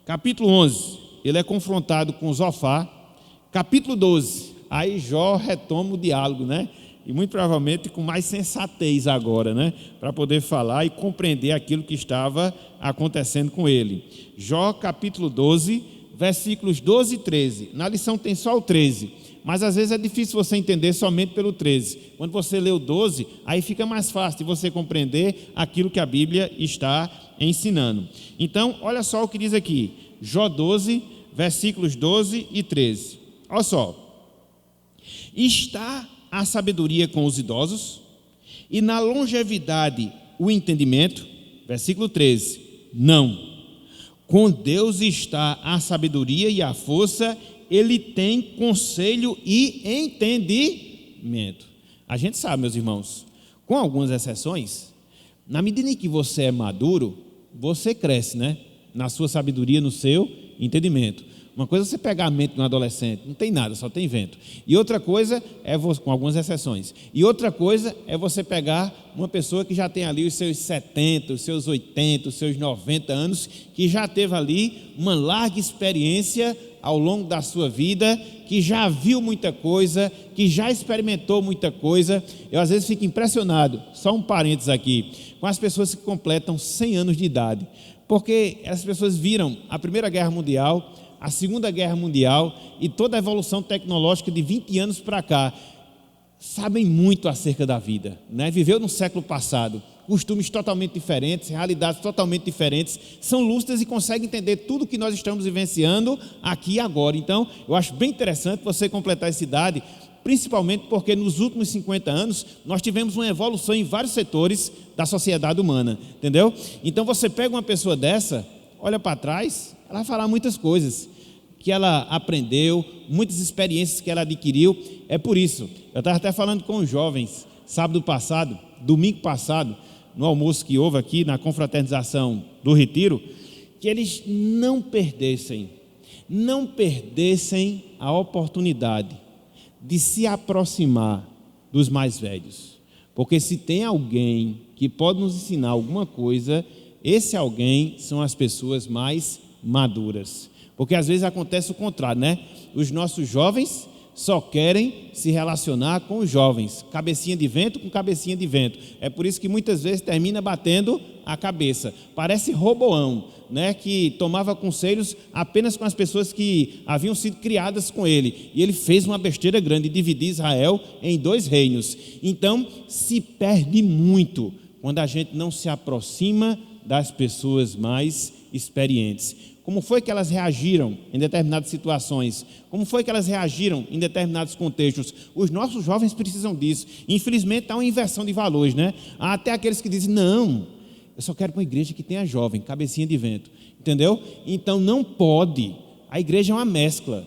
S1: Capítulo 11, ele é confrontado com Zofar. Capítulo 12, aí Jó retoma o diálogo, né? E muito provavelmente com mais sensatez agora, né? Para poder falar e compreender aquilo que estava acontecendo com ele. Jó capítulo 12, versículos 12 e 13. Na lição tem só o 13, mas às vezes é difícil você entender somente pelo 13. Quando você lê o 12, aí fica mais fácil de você compreender aquilo que a Bíblia está ensinando. Então, olha só o que diz aqui, Jó 12, versículos 12 e 13. Olha só. Está a sabedoria com os idosos, e na longevidade o entendimento. Versículo 13. Não. Com Deus está a sabedoria e a força, Ele tem conselho e entendimento. A gente sabe, meus irmãos, com algumas exceções, na medida em que você é maduro, você cresce, né? Na sua sabedoria, no seu entendimento. Uma coisa é você pegar a mente de um adolescente, não tem nada, só tem vento. E outra coisa é, com algumas exceções, e outra coisa é você pegar uma pessoa que já tem ali os seus 70, os seus 80, os seus 90 anos, que já teve ali uma larga experiência ao longo da sua vida, que já viu muita coisa, que já experimentou muita coisa. Eu às vezes fico impressionado, só um parênteses aqui, com as pessoas que completam 100 anos de idade, porque essas pessoas viram a Primeira Guerra Mundial, a Segunda Guerra Mundial e toda a evolução tecnológica de 20 anos para cá, sabem muito acerca da vida, né? Viveu no século passado, costumes totalmente diferentes, realidades totalmente diferentes, são lúcidas e conseguem entender tudo que nós estamos vivenciando aqui e agora. Então, eu acho bem interessante você completar essa idade, principalmente porque nos últimos 50 anos nós tivemos uma evolução em vários setores da sociedade humana, entendeu? Então você pega uma pessoa dessa, olha para trás, ela vai falar muitas coisas que ela aprendeu, muitas experiências que ela adquiriu. É por isso, eu estava até falando com os jovens sábado passado, domingo passado, no almoço que houve aqui na confraternização do Retiro, que eles não perdessem a oportunidade de se aproximar dos mais velhos, porque se tem alguém que pode nos ensinar alguma coisa, esse alguém são as pessoas mais maduras. Porque às vezes acontece o contrário, né? Os nossos jovens só querem se relacionar com os jovens, cabecinha de vento com cabecinha de vento. É por isso que muitas vezes termina batendo a cabeça. Parece Roboão, né? Que tomava conselhos apenas com as pessoas que haviam sido criadas com ele. E ele fez uma besteira grande, dividir Israel em 2 reinos. Então se perde muito quando a gente não se aproxima das pessoas mais experientes. Como foi que elas reagiram em determinadas situações? Como foi que elas reagiram em determinados contextos? Os nossos jovens precisam disso. Infelizmente, há uma inversão de valores, né? Há até aqueles que dizem, não, eu só quero uma igreja que tenha jovem, cabecinha de vento. Entendeu? Então, não pode. A igreja é uma mescla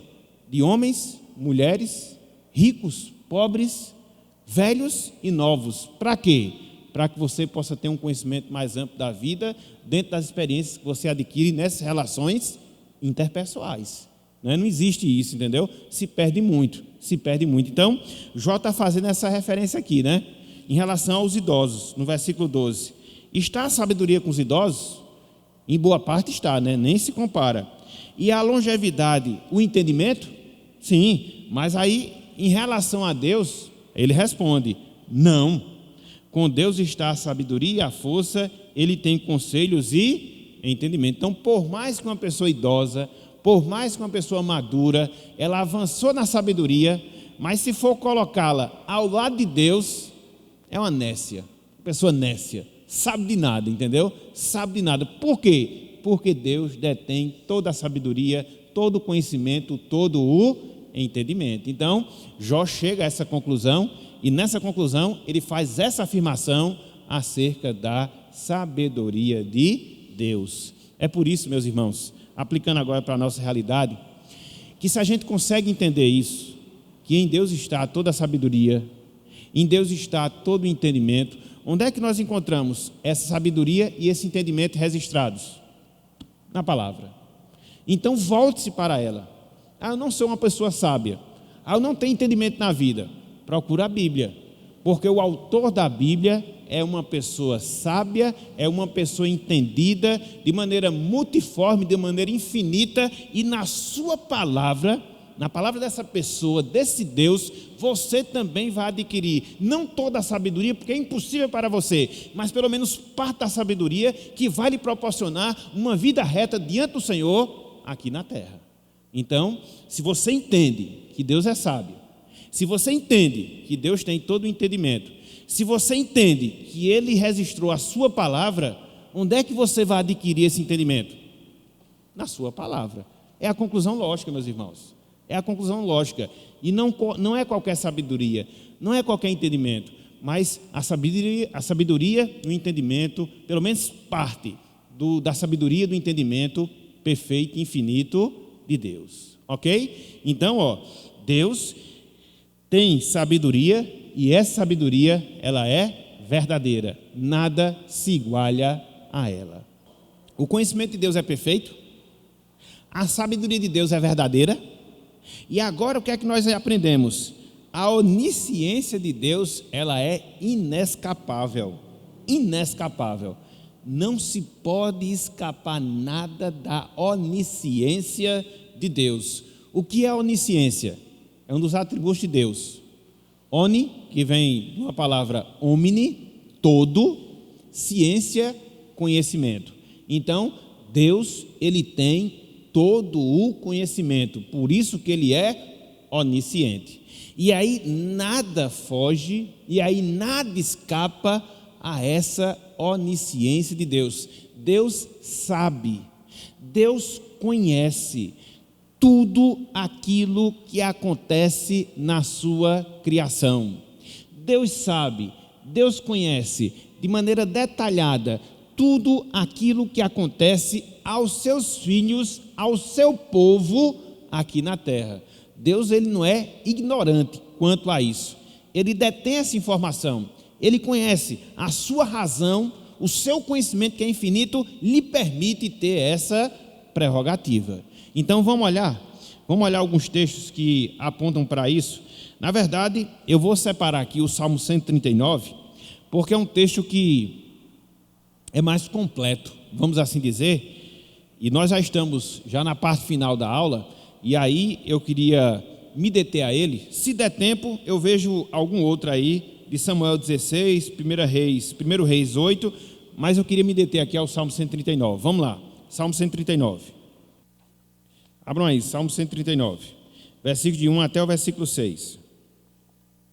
S1: de homens, mulheres, ricos, pobres, velhos e novos. Para quê? Para que você possa ter um conhecimento mais amplo da vida, dentro das experiências que você adquire nessas relações interpessoais. Não existe isso, entendeu? Se perde muito. Então, Jó está fazendo essa referência aqui, né? Em relação aos idosos, no versículo 12. Está a sabedoria com os idosos? Em boa parte está, né? Nem se compara. E a longevidade, o entendimento? Sim, mas aí, em relação a Deus, ele responde, não. Com Deus está a sabedoria e a força, Ele tem conselhos e entendimento. Então, por mais que uma pessoa idosa, por mais que uma pessoa madura, ela avançou na sabedoria, mas se for colocá-la ao lado de Deus, é uma nécia, pessoa nécia, sabe de nada, entendeu? Sabe de nada. Por quê? Porque Deus detém toda a sabedoria, todo o conhecimento, todo o entendimento. Então, Jó chega a essa conclusão, e nessa conclusão ele faz essa afirmação acerca da sabedoria de Deus. É por isso, meus irmãos, aplicando agora para a nossa realidade, que se a gente consegue entender isso, que em Deus está toda a sabedoria, em Deus está todo o entendimento, onde é que nós encontramos essa sabedoria e esse entendimento registrados? Na palavra. Então volte-se para ela. Eu não sou uma pessoa sábia, eu não tenho entendimento na vida. Procura a Bíblia, porque o autor da Bíblia é uma pessoa sábia, é uma pessoa entendida de maneira multiforme, de maneira infinita, e na sua palavra, na palavra dessa pessoa, desse Deus, você também vai adquirir, não toda a sabedoria, porque é impossível para você, mas pelo menos parte da sabedoria que vai lhe proporcionar uma vida reta diante do Senhor aqui na terra. Então, se você entende que Deus é sábio, se você entende que Deus tem todo o entendimento, se você entende que Ele registrou a sua palavra, onde é que você vai adquirir esse entendimento? Na sua palavra. É a conclusão lógica, meus irmãos. É a conclusão lógica. E não é qualquer sabedoria, não é qualquer entendimento, mas a sabedoria e o entendimento, pelo menos parte da sabedoria e do entendimento perfeito e infinito de Deus. Ok? Então, Deus tem sabedoria, e essa sabedoria, ela é verdadeira, nada se iguala a ela. O conhecimento de Deus é perfeito, a sabedoria de Deus é verdadeira, e agora o que é que nós aprendemos? A onisciência de Deus, ela é inescapável, inescapável. Não se pode escapar nada da onisciência de Deus. O que é onisciência? É um dos atributos de Deus. Oni, que vem de uma palavra omni, todo, ciência, conhecimento. Então, Deus, Ele tem todo o conhecimento, por isso que Ele é onisciente. E aí nada foge, e aí nada escapa a essa onisciência de Deus. Deus sabe, Deus conhece tudo aquilo que acontece na sua criação. Deus sabe, Deus conhece de maneira detalhada tudo aquilo que acontece aos seus filhos, ao seu povo aqui na terra. Deus, ele não é ignorante quanto a isso. Ele detém essa informação, ele conhece a sua razão, o seu conhecimento que é infinito lhe permite ter essa prerrogativa. Então vamos olhar alguns textos que apontam para isso. Na verdade, eu vou separar aqui o Salmo 139, porque é um texto que é mais completo, vamos assim dizer, e nós já estamos na parte final da aula, e aí eu queria me deter a ele. Se der tempo, eu vejo algum outro aí, de Samuel 16, 1 Reis 8, mas eu queria me deter aqui ao Salmo 139. Vamos lá, Salmo 139. Abram aí, Salmo 139, versículo de 1 até o versículo 6.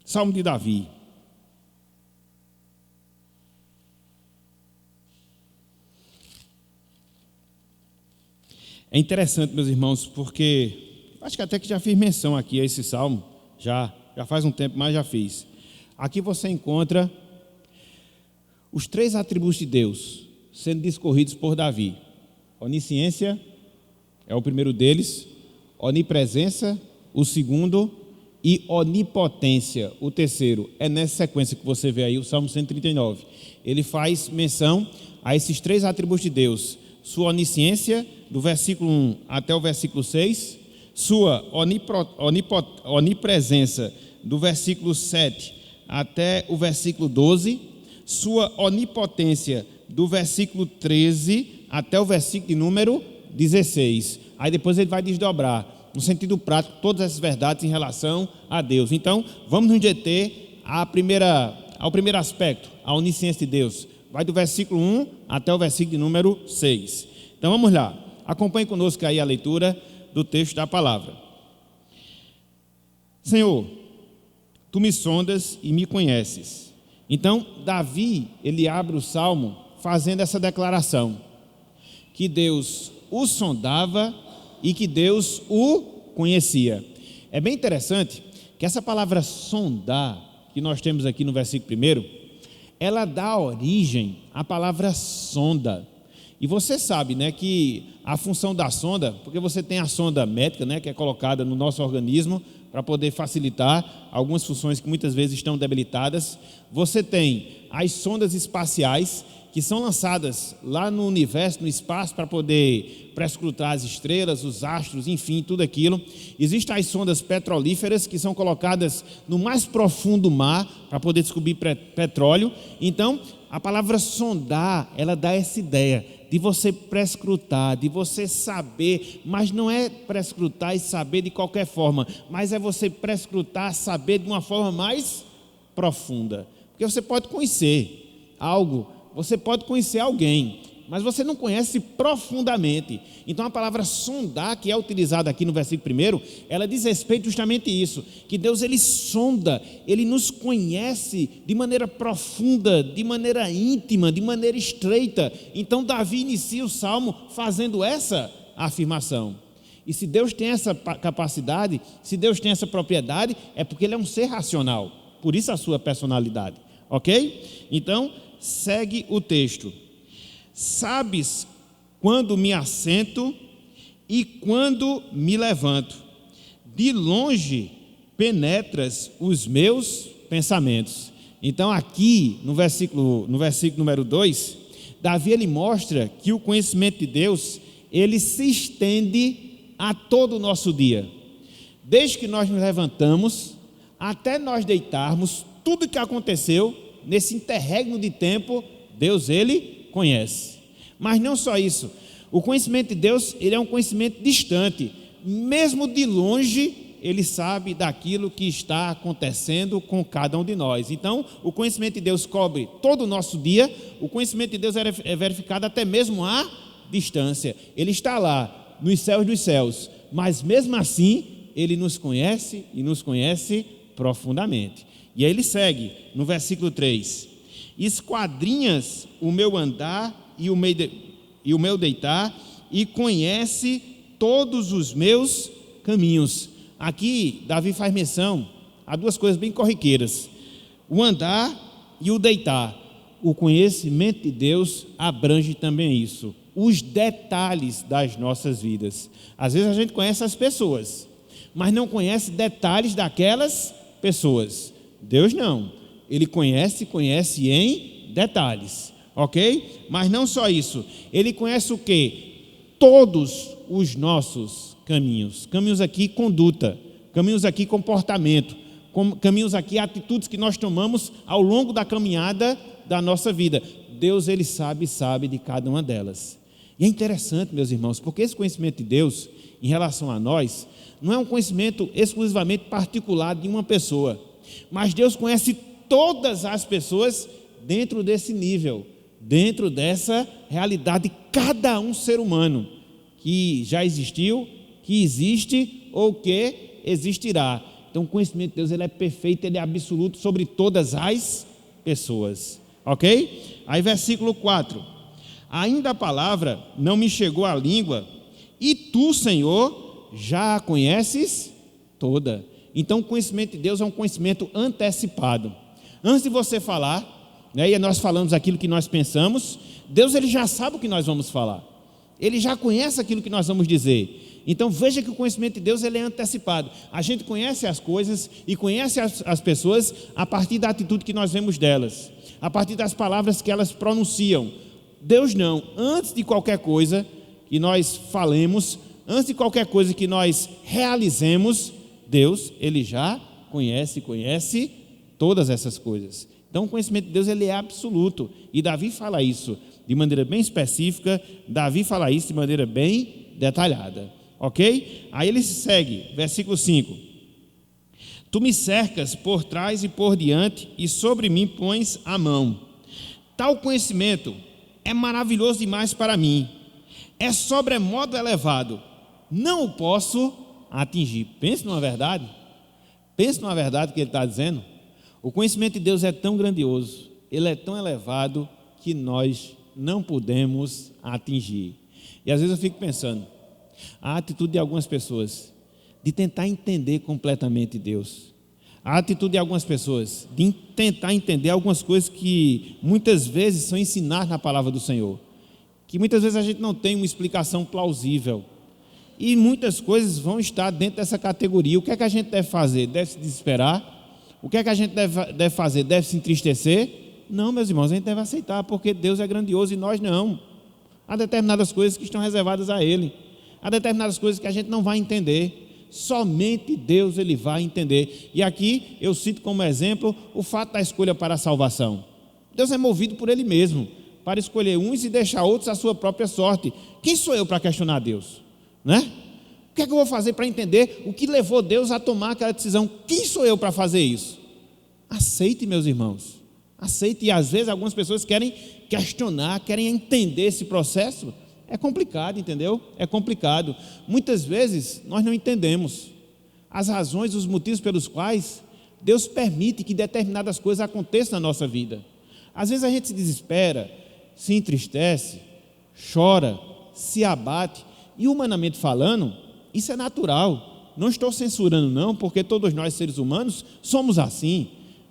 S1: Salmo de Davi. É interessante, meus irmãos, porque acho que até que já fiz menção aqui a esse salmo, já faz um tempo, mas já fiz. Aqui você encontra os 3 atributos de Deus sendo discorridos por Davi. Onisciência é o primeiro deles, onipresença, o segundo, e onipotência, o terceiro. É nessa sequência que você vê aí o Salmo 139. Ele faz menção a esses 3 atributos de Deus: sua onisciência, do versículo 1 até o versículo 6, sua onipresença, do versículo 7 até o versículo 12, sua onipotência, do versículo 13 até o versículo de número 16. Aí depois ele vai desdobrar, no sentido prático, todas essas verdades em relação a Deus. Então, vamos nos deter ao primeiro aspecto, a onisciência de Deus. Vai do versículo 1 até o versículo de número 6. Então vamos lá, acompanhe conosco aí a leitura do texto da palavra. Senhor, tu me sondas e me conheces. Então Davi, ele abre o salmo fazendo essa declaração, que Deus o sondava e que Deus o conhecia. É bem interessante que essa palavra sondar, que nós temos aqui no versículo 1, ela dá origem à palavra sonda. E você sabe, né, que a função da sonda, porque você tem a sonda métrica, né, que é colocada no nosso organismo para poder facilitar algumas funções que muitas vezes estão debilitadas. Você tem as sondas espaciais, que são lançadas lá no universo, no espaço, para poder prescrutar as estrelas, os astros, enfim, tudo aquilo. Existem as sondas petrolíferas, que são colocadas no mais profundo mar, para poder descobrir petróleo. Então, a palavra sondar, ela dá essa ideia de você prescrutar, de você saber, mas não é prescrutar e saber de qualquer forma, mas é você prescrutar, saber de uma forma mais profunda. Porque você pode conhecer algo, você pode conhecer alguém, mas você não conhece profundamente. Então a palavra sondar, que é utilizada aqui no versículo 1, ela diz respeito justamente a isso, que Deus, ele sonda, ele nos conhece de maneira profunda, de maneira íntima, de maneira estreita. Então Davi inicia o salmo fazendo essa afirmação. E se Deus tem essa capacidade, se Deus tem essa propriedade, é porque ele é um ser racional, por isso a sua personalidade, ok? Então segue o texto. Sabes quando me assento e quando me levanto, de longe penetras os meus pensamentos. Então aqui no versículo número 2, Davi, ele mostra que o conhecimento de Deus, ele se estende a todo o nosso dia, desde que nós nos levantamos até nós deitarmos, tudo que aconteceu nesse interregno de tempo, Deus, ele conhece. Mas não só isso, o conhecimento de Deus, ele é um conhecimento distante, mesmo de longe, ele sabe daquilo que está acontecendo com cada um de nós. Então, o conhecimento de Deus cobre todo o nosso dia, o conhecimento de Deus é verificado até mesmo à distância. Ele está lá, nos céus dos céus, mas mesmo assim, ele nos conhece e nos conhece profundamente. E aí ele segue no versículo 3: esquadrinhas o meu andar e o meu deitar, e conhece todos os meus caminhos. Aqui Davi faz menção a duas coisas bem corriqueiras: o andar e o deitar. O conhecimento de Deus abrange também isso, os detalhes das nossas vidas. Às vezes a gente conhece as pessoas, mas não conhece detalhes daquelas pessoas. Deus não, ele conhece em detalhes, ok? Mas não só isso, ele conhece o quê? Todos os nossos caminhos. Caminhos aqui, conduta. Caminhos aqui, comportamento. Caminhos aqui, atitudes que nós tomamos ao longo da caminhada da nossa vida. Deus, ele sabe de cada uma delas. E é interessante, meus irmãos, porque esse conhecimento de Deus em relação a nós não é um conhecimento exclusivamente particular de uma pessoa, mas Deus conhece todas as pessoas dentro desse nível, dentro dessa realidade de cada um ser humano que já existiu, que existe ou que existirá. Então o conhecimento de Deus, ele é perfeito, ele é absoluto sobre todas as pessoas, ok? Aí versículo 4: ainda a palavra não me chegou à língua, e tu, Senhor, já a conheces toda. Então o conhecimento de Deus é um conhecimento antecipado. Antes de você falar, né, e nós falamos aquilo que nós pensamos, Deus, ele já sabe o que nós vamos falar, ele já conhece aquilo que nós vamos dizer. Então veja que o conhecimento de Deus, ele é antecipado. A gente conhece as coisas e conhece as pessoas a partir da atitude que nós vemos delas, a partir das palavras que elas pronunciam. Deus não, antes de qualquer coisa que nós falemos, antes de qualquer coisa que nós realizemos, Deus, ele já conhece todas essas coisas. Então o conhecimento de Deus, ele é absoluto, e Davi fala isso de maneira bem específica, Davi fala isso de maneira bem detalhada, ok? Aí ele segue, versículo 5: tu me cercas por trás e por diante, e sobre mim pões a mão. Tal conhecimento é maravilhoso demais para mim, é sobremodo elevado, não o posso atingir. Pense numa verdade. Pense numa verdade que ele está dizendo. O conhecimento de Deus é tão grandioso, ele é tão elevado, que nós não podemos atingir. E às vezes eu fico pensando, a atitude de algumas pessoas de tentar entender completamente Deus, a atitude de algumas pessoas de tentar entender algumas coisas que muitas vezes são ensinadas na palavra do Senhor, que muitas vezes a gente não tem uma explicação plausível, e muitas coisas vão estar dentro dessa categoria. O que é que a gente deve fazer? Deve se desesperar? O que é que a gente deve fazer? Deve se entristecer? Não, meus irmãos, a gente deve aceitar, porque Deus é grandioso e nós não. Há determinadas coisas que estão reservadas a Ele, há determinadas coisas que a gente não vai entender, somente Deus Ele vai entender. E aqui eu cito como exemplo o fato da escolha para a salvação. Deus é movido por Ele mesmo, para escolher uns e deixar outros à sua própria sorte. Quem sou eu para questionar Deus? Né? O que é que eu vou fazer para entender o que levou Deus a tomar aquela decisão? Quem sou eu para fazer isso? Aceite, meus irmãos, aceite. E às vezes algumas pessoas querem questionar, querem entender esse processo. É complicado, entendeu? É complicado. Muitas vezes nós não entendemos as razões, os motivos pelos quais Deus permite que determinadas coisas aconteçam na nossa vida. Às vezes a gente se desespera, se entristece, chora, se abate. E humanamente falando, isso é natural. Não estou censurando não, porque todos nós seres humanos somos assim.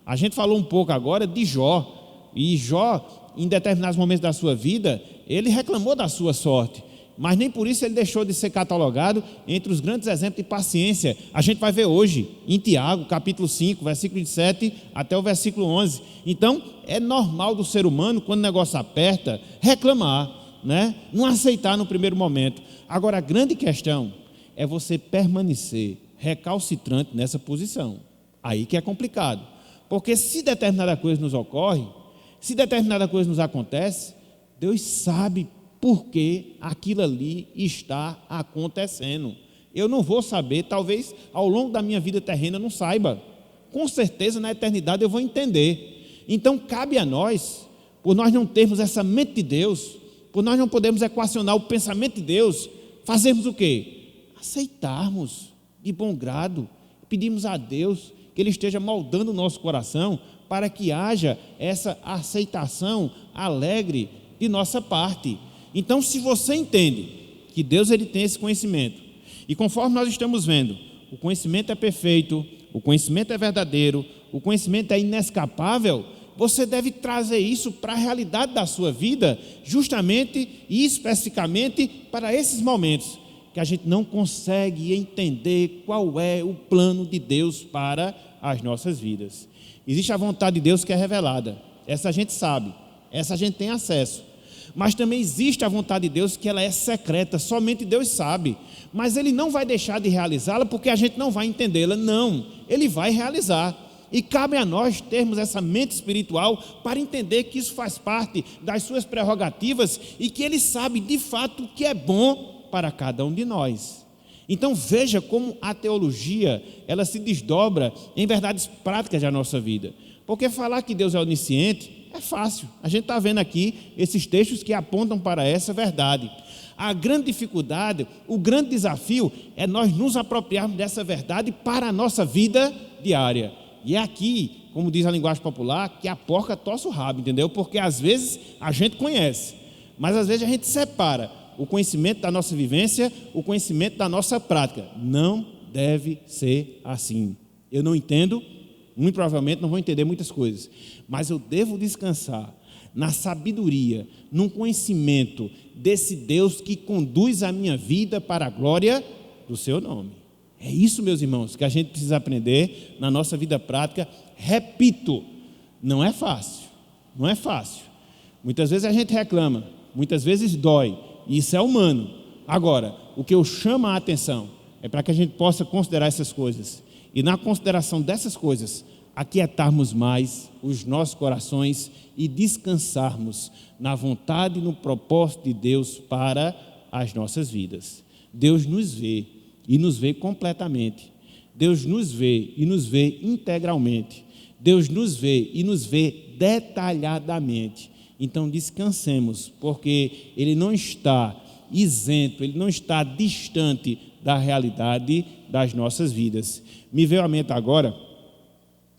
S1: A gente falou um pouco agora de Jó. E Jó, em determinados momentos da sua vida, ele reclamou da sua sorte. Mas nem por isso ele deixou de ser catalogado entre os grandes exemplos de paciência. A gente vai ver hoje, em Tiago, capítulo 5, versículo 7 até o versículo 11. Então, é normal do ser humano, quando o negócio aperta, reclamar, né? Não aceitar no primeiro momento. Agora, a grande questão é você permanecer recalcitrante nessa posição. Aí que é complicado. Porque se determinada coisa nos ocorre, se determinada coisa nos acontece, Deus sabe por que aquilo ali está acontecendo. Eu não vou saber, talvez ao longo da minha vida terrena eu não saiba. Com certeza na eternidade eu vou entender. Então cabe a nós, por nós não termos essa mente de Deus, por nós não podermos equacionar o pensamento de Deus, fazermos o quê? Aceitarmos de bom grado, pedimos a Deus que Ele esteja moldando o nosso coração para que haja essa aceitação alegre de nossa parte. Então, se você entende que Deus ele tem esse conhecimento, e conforme nós estamos vendo, o conhecimento é perfeito, o conhecimento é verdadeiro, o conhecimento é inescapável, você deve trazer isso para a realidade da sua vida, justamente e especificamente para esses momentos que a gente não consegue entender qual é o plano de Deus para as nossas vidas. Existe a vontade de Deus que é revelada, essa a gente sabe, essa a gente tem acesso, mas também existe a vontade de Deus que ela é secreta, somente Deus sabe, mas Ele não vai deixar de realizá-la porque a gente não vai entendê-la, não, Ele vai realizar. E cabe a nós termos essa mente espiritual para entender que isso faz parte das suas prerrogativas e que Ele sabe de fato o que é bom para cada um de nós. Então veja como a teologia ela se desdobra em verdades práticas da nossa vida. Porque falar que Deus é onisciente é fácil. A gente está vendo aqui esses textos que apontam para essa verdade. A grande dificuldade, o grande desafio é nós nos apropriarmos dessa verdade para a nossa vida diária. E é aqui, como diz a linguagem popular, que a porca torce o rabo, entendeu? Porque às vezes a gente conhece, mas às vezes a gente separa o conhecimento da nossa vivência, o conhecimento da nossa prática. Não deve ser assim. Eu não entendo, muito provavelmente não vou entender muitas coisas, mas eu devo descansar na sabedoria, num conhecimento desse Deus que conduz a minha vida para a glória do seu nome. É isso, meus irmãos, que a gente precisa aprender na nossa vida prática. Repito, não é fácil, não é fácil. Muitas vezes a gente reclama, muitas vezes dói, e isso é humano. Agora, o que eu chamo a atenção é para que a gente possa considerar essas coisas, e na consideração dessas coisas, aquietarmos mais os nossos corações e descansarmos na vontade e no propósito de Deus para as nossas vidas. Deus nos vê e nos vê completamente. Deus nos vê e nos vê integralmente. Deus nos vê e nos vê detalhadamente. Então descansemos, porque Ele não está isento, ele não está distante da realidade das nossas vidas. Me veio à mente agora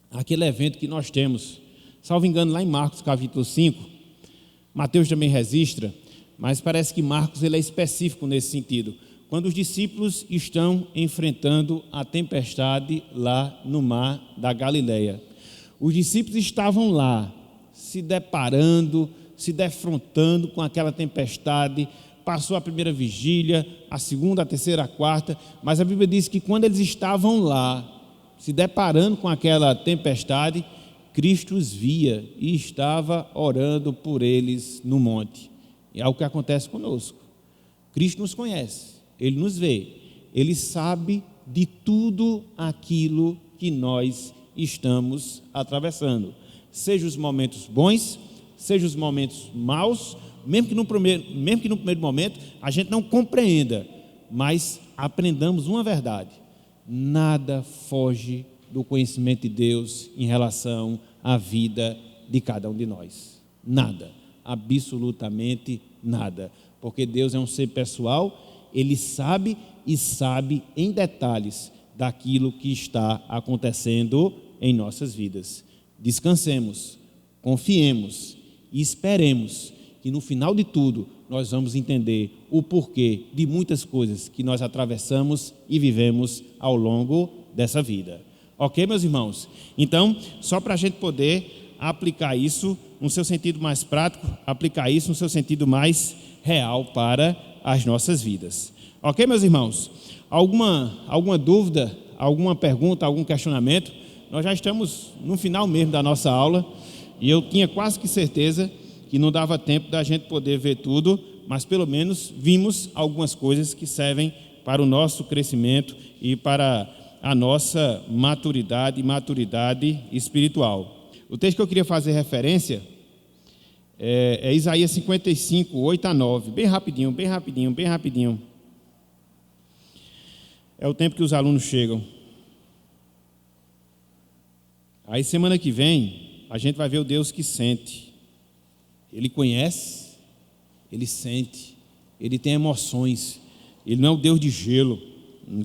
S1: aquele evento que nós temos, salvo engano, lá em Marcos capítulo 5, Mateus também registra, mas parece que Marcos ele é específico nesse sentido. Quando os discípulos estão enfrentando a tempestade lá no mar da Galileia. Os discípulos estavam lá, se deparando, se defrontando com aquela tempestade. Passou a primeira vigília, a segunda, a terceira, a quarta, mas a Bíblia diz que quando eles estavam lá, se deparando com aquela tempestade, Cristo os via e estava orando por eles no monte. E é o que acontece conosco. Cristo nos conhece, Ele nos vê, Ele sabe de tudo aquilo que nós estamos atravessando. Seja os momentos bons, seja os momentos maus, mesmo que no primeiro momento a gente não compreenda, mas aprendamos uma verdade: nada foge do conhecimento de Deus em relação à vida de cada um de nós. Nada, absolutamente nada, porque Deus é um ser pessoal, Ele sabe e sabe em detalhes daquilo que está acontecendo em nossas vidas. Descansemos, confiemos e esperemos que no final de tudo nós vamos entender o porquê de muitas coisas que nós atravessamos e vivemos ao longo dessa vida. Ok, meus irmãos? Então, só para a gente poder aplicar isso no seu sentido mais prático, aplicar isso no seu sentido mais real para as nossas vidas. Ok, meus irmãos? Alguma dúvida, alguma pergunta, algum questionamento? Nós já estamos no final mesmo da nossa aula e eu tinha quase que certeza que não dava tempo da gente poder ver tudo, mas pelo menos vimos algumas coisas que servem para o nosso crescimento e para a nossa maturidade espiritual. O texto que eu queria fazer referência é Isaías 55, 8 a 9, bem rapidinho. É o tempo que os alunos chegam. Aí semana que vem a gente vai ver o Deus que sente. Ele conhece, Ele sente, Ele tem emoções. Ele não é o Deus de gelo,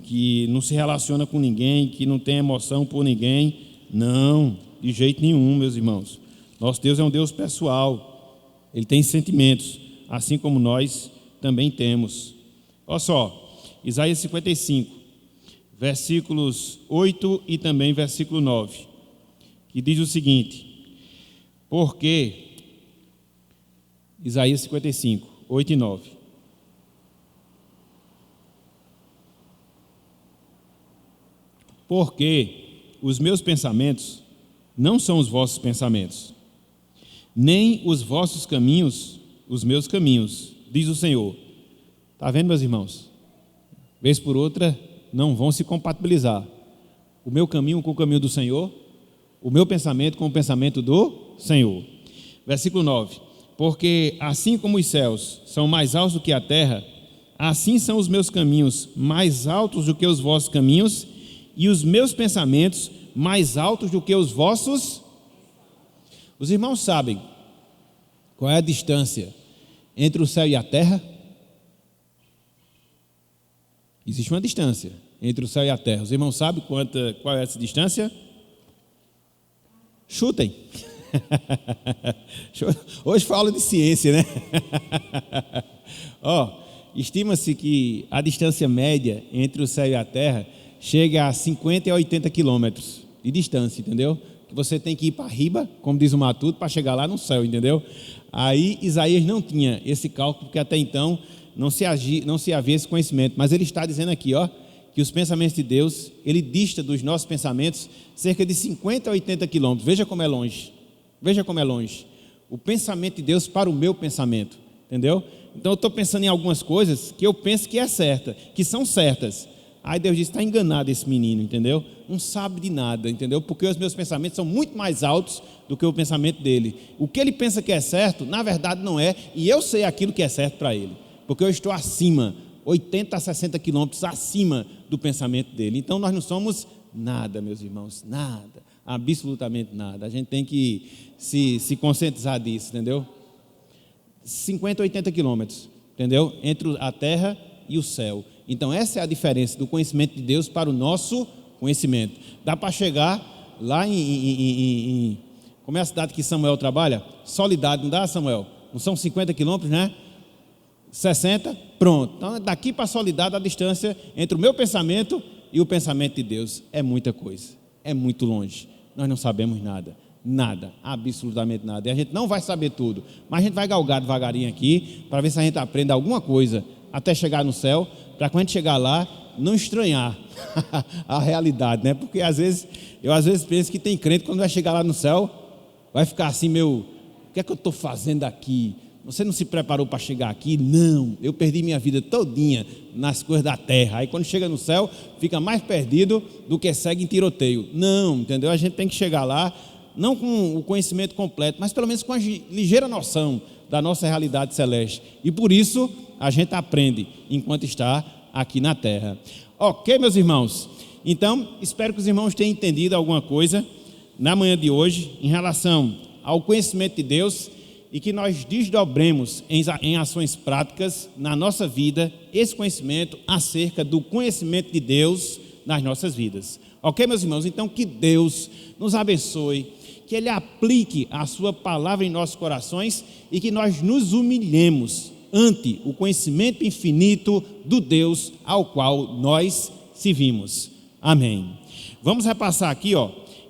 S1: que não se relaciona com ninguém, que não tem emoção por ninguém. Não, de jeito nenhum, meus irmãos. Nosso Deus é um Deus pessoal. Ele tem sentimentos, assim como nós também temos. Olha só, Isaías 55, versículos 8 e também versículo 9, que diz o seguinte: porque... Isaías 55, 8 e 9. Porque os meus pensamentos não são os vossos pensamentos, nem os vossos caminhos, os meus caminhos, diz o Senhor. Está vendo, meus irmãos? Vez por outra, não vão se compatibilizar. O meu caminho com o caminho do Senhor, o meu pensamento com o pensamento do Senhor. Versículo 9. Porque assim como os céus são mais altos do que a terra, assim são os meus caminhos mais altos do que os vossos caminhos, e os meus pensamentos mais altos do que os vossos. Os irmãos sabem qual é a distância entre o céu e a terra? Existe uma distância entre o céu e a terra. Os irmãos sabem qual é essa distância? Chutem. Hoje falo de ciência, né? Estima-se que a distância média entre o céu e a terra chega a 50 a 80 quilômetros de distância, entendeu? Que você tem que ir para riba, como diz o Matuto, para chegar lá no céu, entendeu? Aí Isaías não tinha esse cálculo, porque até então não se havia esse conhecimento, mas ele está dizendo aqui, que os pensamentos de Deus, ele dista dos nossos pensamentos cerca de 50 a 80 quilômetros. Veja como é longe. O pensamento de Deus para o meu pensamento, entendeu? Então eu estou pensando em algumas coisas que eu penso que é certa, que são certas. Aí Deus diz: está enganado esse menino, entendeu? Não sabe de nada, entendeu? Porque os meus pensamentos são muito mais altos do que o pensamento dele. O que ele pensa que é certo, na verdade não é, e eu sei aquilo que é certo para ele, porque eu estou acima, 80 a 60 quilômetros acima do pensamento dele. Então nós não somos nada, meus irmãos, nada, absolutamente nada. A gente tem que se conscientizar disso, entendeu? 50, 80 quilômetros. entendeu? Entre a terra e o céu. Então essa é a diferença do conhecimento de Deus para o nosso conhecimento. Dá para chegar lá como é a cidade que Samuel trabalha? Soledade, não dá, Samuel? Não são 50 quilômetros, né? 60, pronto. Então daqui para Soledade a distância entre o meu pensamento e o pensamento de Deus é muita coisa, é muito longe. Nós não sabemos nada, absolutamente nada. E a gente não vai saber tudo, mas a gente vai galgar devagarinho aqui para ver se a gente aprende alguma coisa até chegar no céu, para quando a gente chegar lá não estranhar a realidade, né? Porque eu às vezes penso que tem crente quando vai chegar lá no céu vai ficar assim, o que é que eu estou fazendo aqui? Você não se preparou para chegar aqui? Não, eu perdi minha vida todinha nas coisas da terra. Aí quando chega no céu, fica mais perdido do que segue em tiroteio. Não, entendeu? A gente tem que chegar lá, não com o conhecimento completo, mas pelo menos com a ligeira noção da nossa realidade celeste. E por isso a gente aprende enquanto está aqui na terra. Ok, meus irmãos? Então, espero que os irmãos tenham entendido alguma coisa na manhã de hoje em relação ao conhecimento de Deus, e que nós desdobremos em ações práticas na nossa vida esse conhecimento acerca do conhecimento de Deus nas nossas vidas. Ok, meus irmãos? Então que Deus nos abençoe, que Ele aplique a sua palavra em nossos corações e que nós nos humilhemos ante o conhecimento infinito do Deus ao qual nós servimos. Amém. Vamos repassar aqui,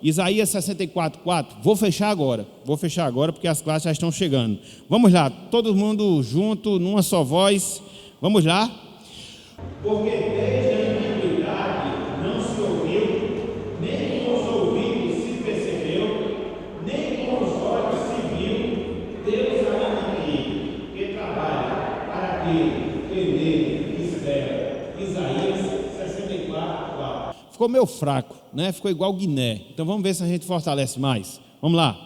S1: Isaías 64:4, vou fechar agora porque as classes já estão chegando. Vamos lá, todo mundo junto, numa só voz, vamos lá. Porque desde a antiguidade não se ouviu, nem com os ouvidos se percebeu, nem com os olhos se viu, Deus além de ti, que trabalha para aquele que nele espera. Isaías 64:4. Ficou meio fraco, né? Ficou igual Guiné. Então vamos ver se a gente fortalece mais. Vamos lá.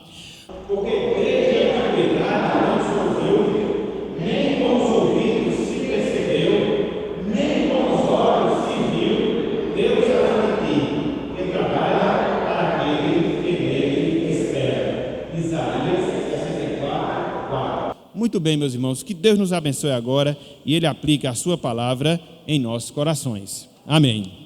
S1: Porque desde a antiguidade não se ouviu, nem com os ouvidos se percebeu, nem com os olhos se viu, Deus além de ti, que trabalha para aquele que nele espera. Isaías 64:4. Muito bem, meus irmãos, que Deus nos abençoe agora e Ele aplique a sua palavra em nossos corações. Amém.